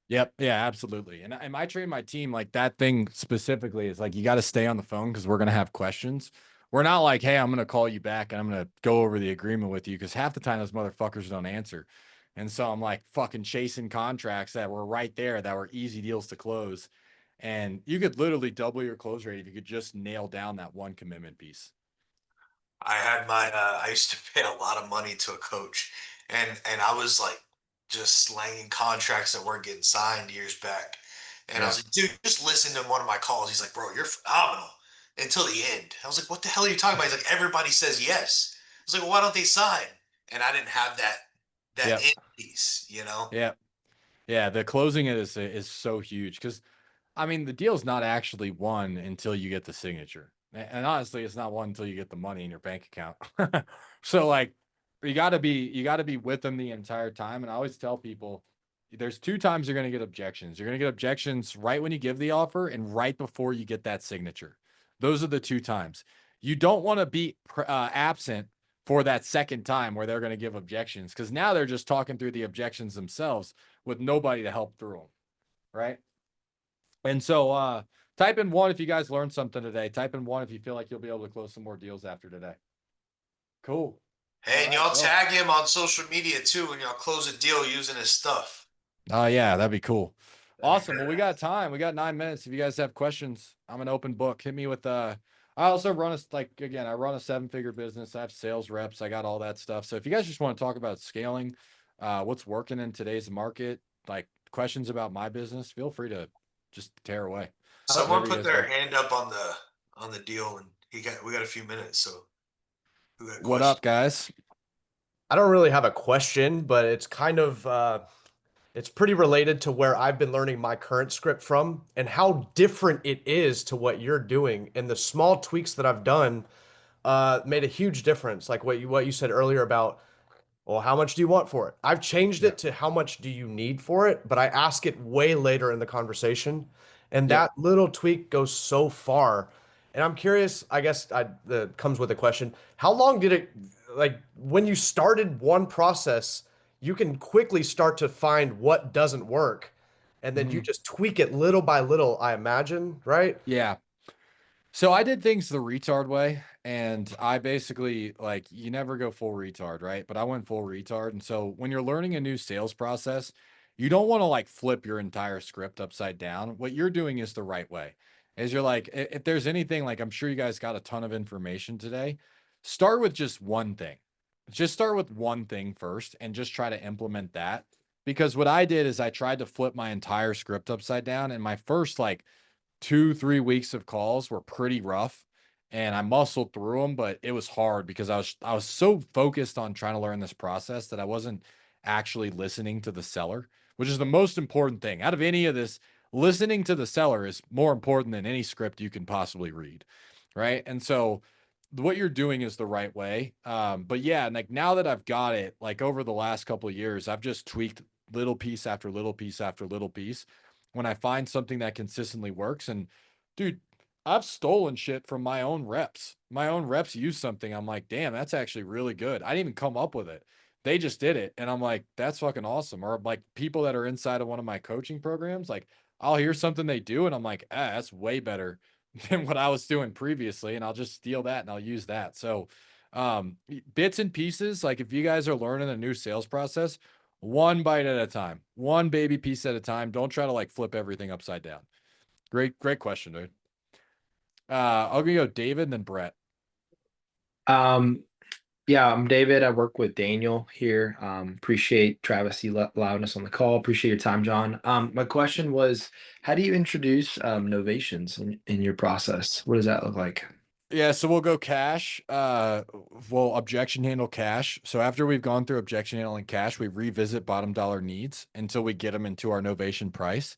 [SPEAKER 2] Yep. Yeah, absolutely. And I train my team like that thing specifically is like, you got to stay on the phone because we're going to have questions. We're not like, hey, I'm going to call you back and I'm going to go over the agreement with you because half the time those motherfuckers don't answer. And so I'm like fucking chasing contracts that were right there that were easy deals to close. And you could literally double your close rate if you could just nail down that one commitment piece.
[SPEAKER 1] I used to pay a lot of money to a coach, and I was like just slanging contracts that weren't getting signed years back. And I
[SPEAKER 2] Yeah.
[SPEAKER 1] was like, dude, just listen to one of my calls. He's like, bro, you're phenomenal until the end. I was like, what the hell are you talking about? He's like, everybody says yes. I was like, well, why don't they sign? And I didn't have that
[SPEAKER 2] Yep.
[SPEAKER 1] end piece, you know?
[SPEAKER 2] Yep. Yeah. The closing is so huge because I mean, the deal's not actually won until you get the signature. And honestly, it's not won until you get the money in your bank account. So like you got to be with them the entire time. And I always tell people there's 2 times you're going to get objections. You're going to get objections right when you give the offer and right before you get that signature. Those are the 2 times. You don't want to be absent for that second time where they're going to give objections because now they're just talking through the objections themselves with nobody to help through them. Right. And so type in 1 if you guys learned something today. Type in 1 if you feel like you'll be able to close some more deals after today. Cool.
[SPEAKER 1] Hey,
[SPEAKER 2] All
[SPEAKER 1] and
[SPEAKER 2] right.
[SPEAKER 1] y'all
[SPEAKER 2] Well,
[SPEAKER 1] tag him on social media too when y'all close a deal using his stuff.
[SPEAKER 2] oh yeah, that'd be cool.
[SPEAKER 1] That'd be
[SPEAKER 2] Awesome. Well, we
[SPEAKER 1] great.
[SPEAKER 2] got time. We got 9 minutes. If you guys have questions, I'm an open book. Hit me with I also run I run a 7-figure business. I have sales reps. I got all that stuff. So if you guys just want to talk about scaling, what's working in today's market, like questions about my business, feel free to just tear away.
[SPEAKER 1] Someone
[SPEAKER 2] Whatever you
[SPEAKER 1] put
[SPEAKER 2] guys
[SPEAKER 1] their
[SPEAKER 2] got.
[SPEAKER 1] hand up on the deal, and we got a few minutes, so who got
[SPEAKER 2] What
[SPEAKER 1] questions?
[SPEAKER 2] up, guys?
[SPEAKER 3] I don't really have a question, but it's kind of it's pretty related to where I've been learning my current script from and how different it is to what you're doing. And the small tweaks that I've done made a huge difference. Like what you said earlier about, well, how much do you want for it? I've changed
[SPEAKER 2] Yeah.
[SPEAKER 3] it to how much do you need for it, but I ask it way later in the conversation. And
[SPEAKER 2] Yep.
[SPEAKER 3] that little tweak goes so far. And I'm curious, I guess that comes with a question. How long did it, like, when you started one process, you can quickly start to find what doesn't work. And then you
[SPEAKER 2] Mhm.
[SPEAKER 3] just tweak it little by little, I imagine, right?
[SPEAKER 2] Yeah. So I did things the retard way, and I basically like you never go full retard, right? But I went full retard. And so when you're learning a new sales process, you don't want to like flip your entire script upside down. What you're doing is the right way. Is you're like, if there's anything, like I'm sure you guys got a ton of information today, start with just one thing. Just start with one thing first and just try to implement that. Because what I did is I tried to flip my entire script upside down, and my first like 2, 3 weeks of calls were pretty rough and I muscled through them, but it was hard because I was so focused on trying to learn this process that I wasn't actually listening to the seller, which is the most important thing. Out of any of this, listening to the seller is more important than any script you can possibly read. Right. And so what you're doing is the right way. But yeah, and like now that I've got it, like over the last couple of years, I've just tweaked little piece after little piece after little piece when I find something that consistently works. And dude, I've stolen shit from my own reps. My own reps use something. I'm like, damn, that's actually really good. I didn't even come up with it. They just did it. And I'm like, that's fucking awesome. Or like people that are inside of one of my coaching programs, like I'll hear something they do and I'm like, that's way better than what I was doing previously. And I'll just steal that and I'll use that. So bits and pieces, like if you guys are learning a new sales process, one bite at a time, one baby piece at a time. Don't try to like flip everything upside down. Great question, dude. I'm gonna go David and then Brett.
[SPEAKER 5] Um, yeah, I'm David. I work with Daniel here. Appreciate Travis you allowing us on the call. Appreciate your time, John. My question was, how do you introduce novations in your process? What does that look like?
[SPEAKER 2] Yeah, so we'll go cash. We'll objection handle cash. So after we've gone through objection handling cash, we revisit bottom dollar needs until we get them into our novation price.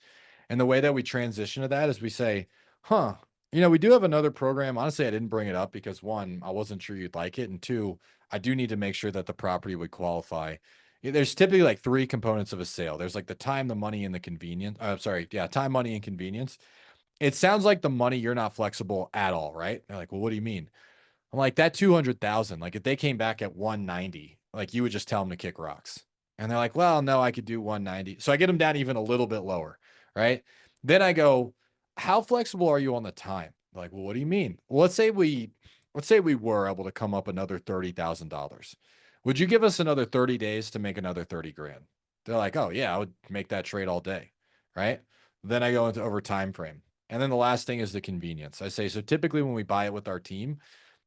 [SPEAKER 2] And the way that we transition to that is we say, huh, we do have another program. Honestly, I didn't bring it up because one, I wasn't sure you'd like it. And two, I do need to make sure that the property would qualify. There's typically like three components of a sale. There's like the time, the money, and the convenience. Time, money, and convenience. It sounds like the money you're not flexible at all, right? They're like, well, what do you mean? I'm like, that 200,000, like if they came back at 190, like you would just tell them to kick rocks. And they're like, well, no, I could do 190. So I get them down even a little bit lower, right? Then I go, how flexible are you on the time? They're like, well, what do you mean? Well, let's say we were able to come up another $30,000. Would you give us another 30 days to make another 30 grand? They're like, oh yeah, I would make that trade all day, right? Then I go into over time frame. And then the last thing is the convenience. I say, so typically when we buy it with our team,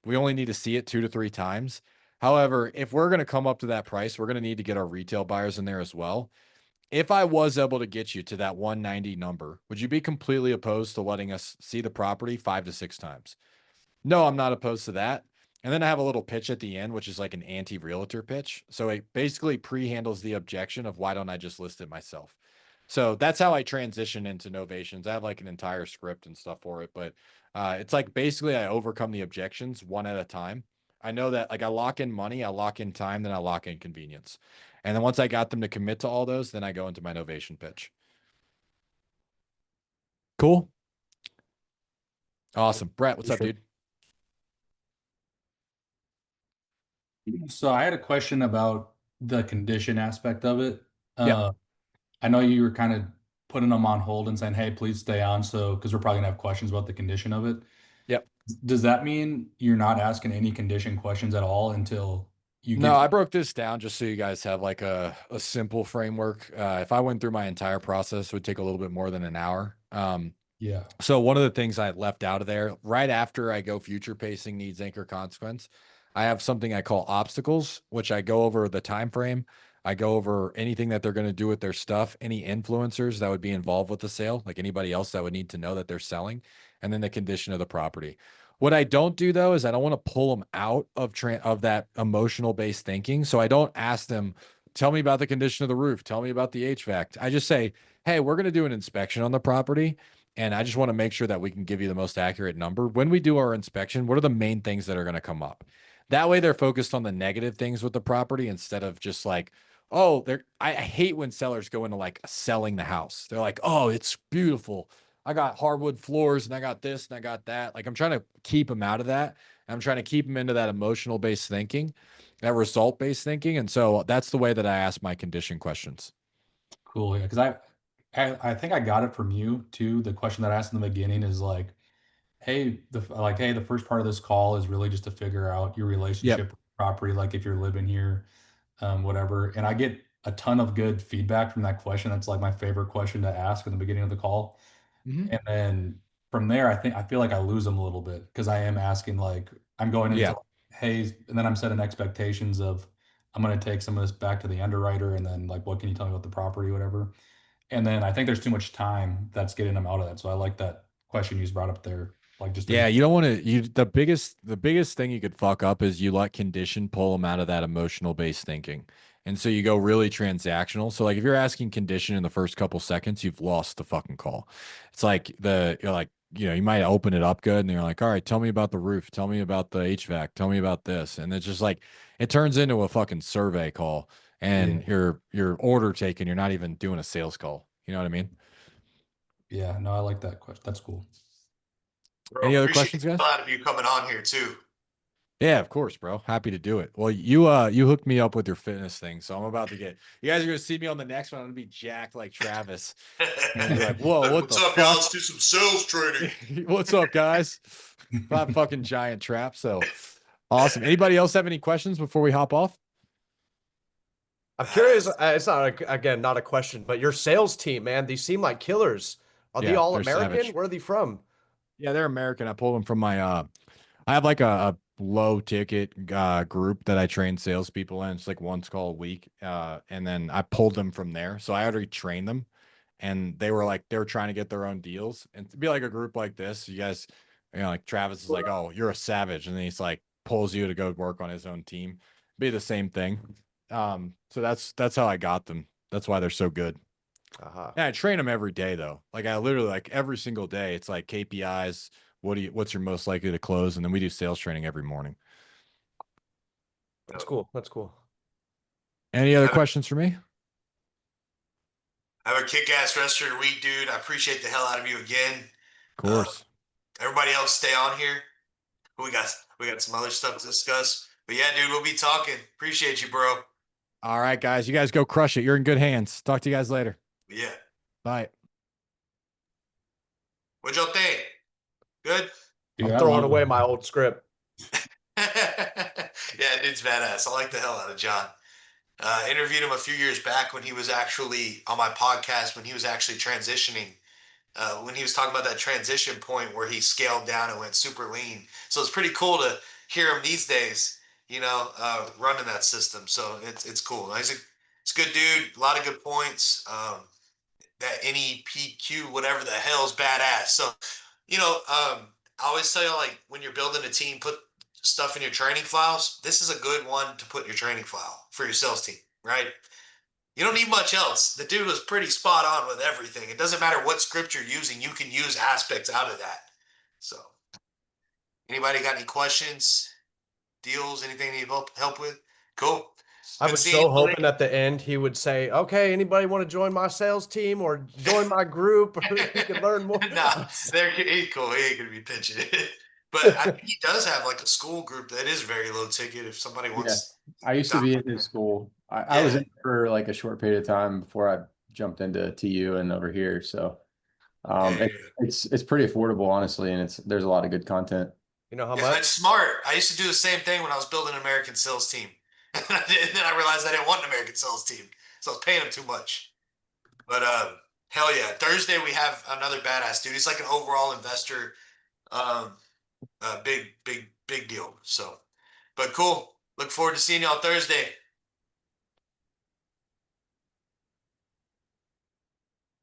[SPEAKER 2] we only need to see it 2 to 3 times. However, if we're going to come up to that price, we're going to need to get our retail buyers in there as well. If I was able to get you to that 190 number, would you be completely opposed to letting us see the property 5 to 6 times? No, I'm not opposed to that. And then I have a little pitch at the end, which is like an anti-realtor pitch. So it basically pre-handles the objection of why don't I just list it myself? So that's how I transition into novations. I have like an entire script and stuff for it, but it's like basically I overcome the objections one at a time. I know that like I lock in money, I lock in time, then I lock in convenience. And then once I got them to commit to all those, then I go into my novation pitch. Cool. Awesome. Brett, what's up, dude?
[SPEAKER 4] So I had a question about the condition aspect of it.
[SPEAKER 2] Yeah.
[SPEAKER 4] I know you were kind of putting them on hold and saying, "Hey, please stay on," so because we're probably gonna have questions about the condition of it.
[SPEAKER 2] Yep.
[SPEAKER 4] Does that mean you're not asking any condition questions at all until you
[SPEAKER 2] No,
[SPEAKER 4] get
[SPEAKER 2] I broke this down just so you guys have like a simple framework. If I went through my entire process, it would take a little bit more than an hour.
[SPEAKER 4] yeah.
[SPEAKER 2] So one of the things I left out of there, right after I go future pacing needs anchor consequence, I have something I call obstacles, which I go over the time frame. I go over anything that they're going to do with their stuff, any influencers that would be involved with the sale, like anybody else that would need to know that they're selling, and then the condition of the property. What I don't do though is I don't want to pull them out of that emotional based thinking. So I don't ask them, tell me about the condition of the roof, tell me about the HVAC. I just say, hey, we're going to do an inspection on the property. And I just want to make sure that we can give you the most accurate number. When we do our inspection, what are the main things that are going to come up? That way they're focused on the negative things with the property instead of just like, oh, I hate when sellers go into like selling the house. They're like, oh, it's beautiful. I got hardwood floors and I got this and I got that. Like I'm trying to keep them out of that. I'm trying to keep them into that emotional based thinking, that result based thinking. And so that's the way that I ask my condition questions.
[SPEAKER 4] Cool. Yeah, because I think I got it from you too. The question that I asked in the beginning is like, hey, the first part of this call is really just to figure out your
[SPEAKER 2] Yep.
[SPEAKER 4] relationship with the property, like if you're living here, whatever. And I get a ton of good feedback from that question. That's like my favorite question to ask in the beginning of the call.
[SPEAKER 2] Mm-hmm.
[SPEAKER 4] And then from there, I feel like I lose them a little bit because I am asking like I'm going
[SPEAKER 2] Yeah.
[SPEAKER 4] into hey, and then I'm setting expectations of I'm going to take some of this back to the underwriter, and then like what can you tell me about the property, whatever. And then I think there's too much time that's getting them out of that. So I like that question you just brought up there. Like just
[SPEAKER 2] Yeah,
[SPEAKER 4] to
[SPEAKER 2] you don't want to the biggest thing you could fuck up is you let condition pull them out of that emotional based thinking. And so you go really transactional. So like if you're asking condition in the first couple seconds, you've lost the fucking call. It's like you're like, you might open it up good and you're like, all right, tell me about the roof, tell me about the HVAC, tell me about this. And it's just like it turns into a fucking survey call
[SPEAKER 4] yeah,
[SPEAKER 2] and you're order taking, you're not even doing a sales call. You know what I mean?
[SPEAKER 4] yeah, no, I like that question. That's cool.
[SPEAKER 1] Bro,
[SPEAKER 2] Any other
[SPEAKER 1] appreciate
[SPEAKER 2] questions,
[SPEAKER 1] the
[SPEAKER 2] guys?
[SPEAKER 1] thought of you coming on here too.
[SPEAKER 2] Yeah, of course, bro. Happy to do it. Well, you hooked me up with your fitness thing, so I'm about to get. You guys are gonna see me on the next one. I'm gonna be jacked like Travis. You're gonna be like, "Whoa,
[SPEAKER 1] Like,
[SPEAKER 2] what
[SPEAKER 1] what's
[SPEAKER 2] the
[SPEAKER 1] up, y'all?
[SPEAKER 2] fuck?
[SPEAKER 1] Let's do some sales training.
[SPEAKER 2] What's up, guys?" Five fucking giant trap. So awesome. Anybody else have any questions before we hop off?
[SPEAKER 3] I'm curious. It's not again not a question, but your sales team, man, these seem like killers. Are they
[SPEAKER 2] Yeah,
[SPEAKER 3] all
[SPEAKER 2] they're
[SPEAKER 3] American?
[SPEAKER 2] savage.
[SPEAKER 3] Where are they from?
[SPEAKER 2] Yeah, they're American. I pulled them from my I have like a low ticket group that I train salespeople in. It's like once call a week. And then I pulled them from there. So I already trained them, and they were trying to get their own deals. And to be like a group like this, you guys, like Travis is like, oh, you're a savage. And then he's like pulls you to go work on his own team. Be the same thing. So that's how I got them. That's why they're so good. Yeah, I train them every day though. Like I literally like every single day. It's like KPIs. What's your most likely to close? And then we do sales training every morning.
[SPEAKER 3] That's cool. That's cool.
[SPEAKER 2] Any other questions for me?
[SPEAKER 1] Have a kick-ass rest of your week, dude. I appreciate the hell out of you again.
[SPEAKER 2] Of course.
[SPEAKER 1] Everybody else stay on here. We got some other stuff to discuss. But yeah, dude, we'll be talking. Appreciate you, bro.
[SPEAKER 2] All right, guys. You guys go crush it. You're in good hands. Talk to you guys later.
[SPEAKER 1] Yeah.
[SPEAKER 2] Bye.
[SPEAKER 1] What'd y'all think? Good?
[SPEAKER 4] Dude,
[SPEAKER 3] I'm
[SPEAKER 4] I
[SPEAKER 3] throwing
[SPEAKER 4] love
[SPEAKER 3] away
[SPEAKER 4] it.
[SPEAKER 3] my old script.
[SPEAKER 1] Yeah, dude's badass. I like the hell out of John. Interviewed him a few years back when he was actually on my podcast, when he was actually transitioning, when he was talking about that transition point where he scaled down and went super lean. So it's pretty cool to hear him these days, running that system. So it's cool. He's a good dude. A lot of good points. That NEPQ, whatever the hell's badass. So, I always tell you, like, when you're building a team, put stuff in your training files. This is a good one to put in your training file for your sales team, right? You don't need much else. The dude was pretty spot on with everything. It doesn't matter what script you're using, you can use aspects out of that. So, anybody got any questions, deals, anything you need help with? Cool.
[SPEAKER 3] I
[SPEAKER 1] Good
[SPEAKER 3] was
[SPEAKER 1] seeing
[SPEAKER 3] so
[SPEAKER 1] you, Blake.
[SPEAKER 3] hoping at the end he would say, "Okay, anybody want to join my sales team or join my group, or we can learn more."
[SPEAKER 1] Nah, he's cool. He ain't gonna be pitching it. But I think he does have like a school group that is very low ticket if somebody
[SPEAKER 6] Yeah,
[SPEAKER 1] wants
[SPEAKER 6] I used to be in his school. I was
[SPEAKER 1] Yeah.
[SPEAKER 6] in for like a short period of time before I jumped into TU and over here. So
[SPEAKER 1] Yeah, yeah,
[SPEAKER 6] it's pretty affordable, honestly, and there's a lot of good content.
[SPEAKER 3] You know how
[SPEAKER 1] yeah.
[SPEAKER 3] much?
[SPEAKER 1] It's smart. I used to do the same thing when I was building an American sales team. And then I realized I didn't want an American sales team. So I was paying them too much. But hell yeah. Thursday we have another badass dude. He's like an overall investor. Um big deal. So but cool. Look forward to seeing y'all Thursday.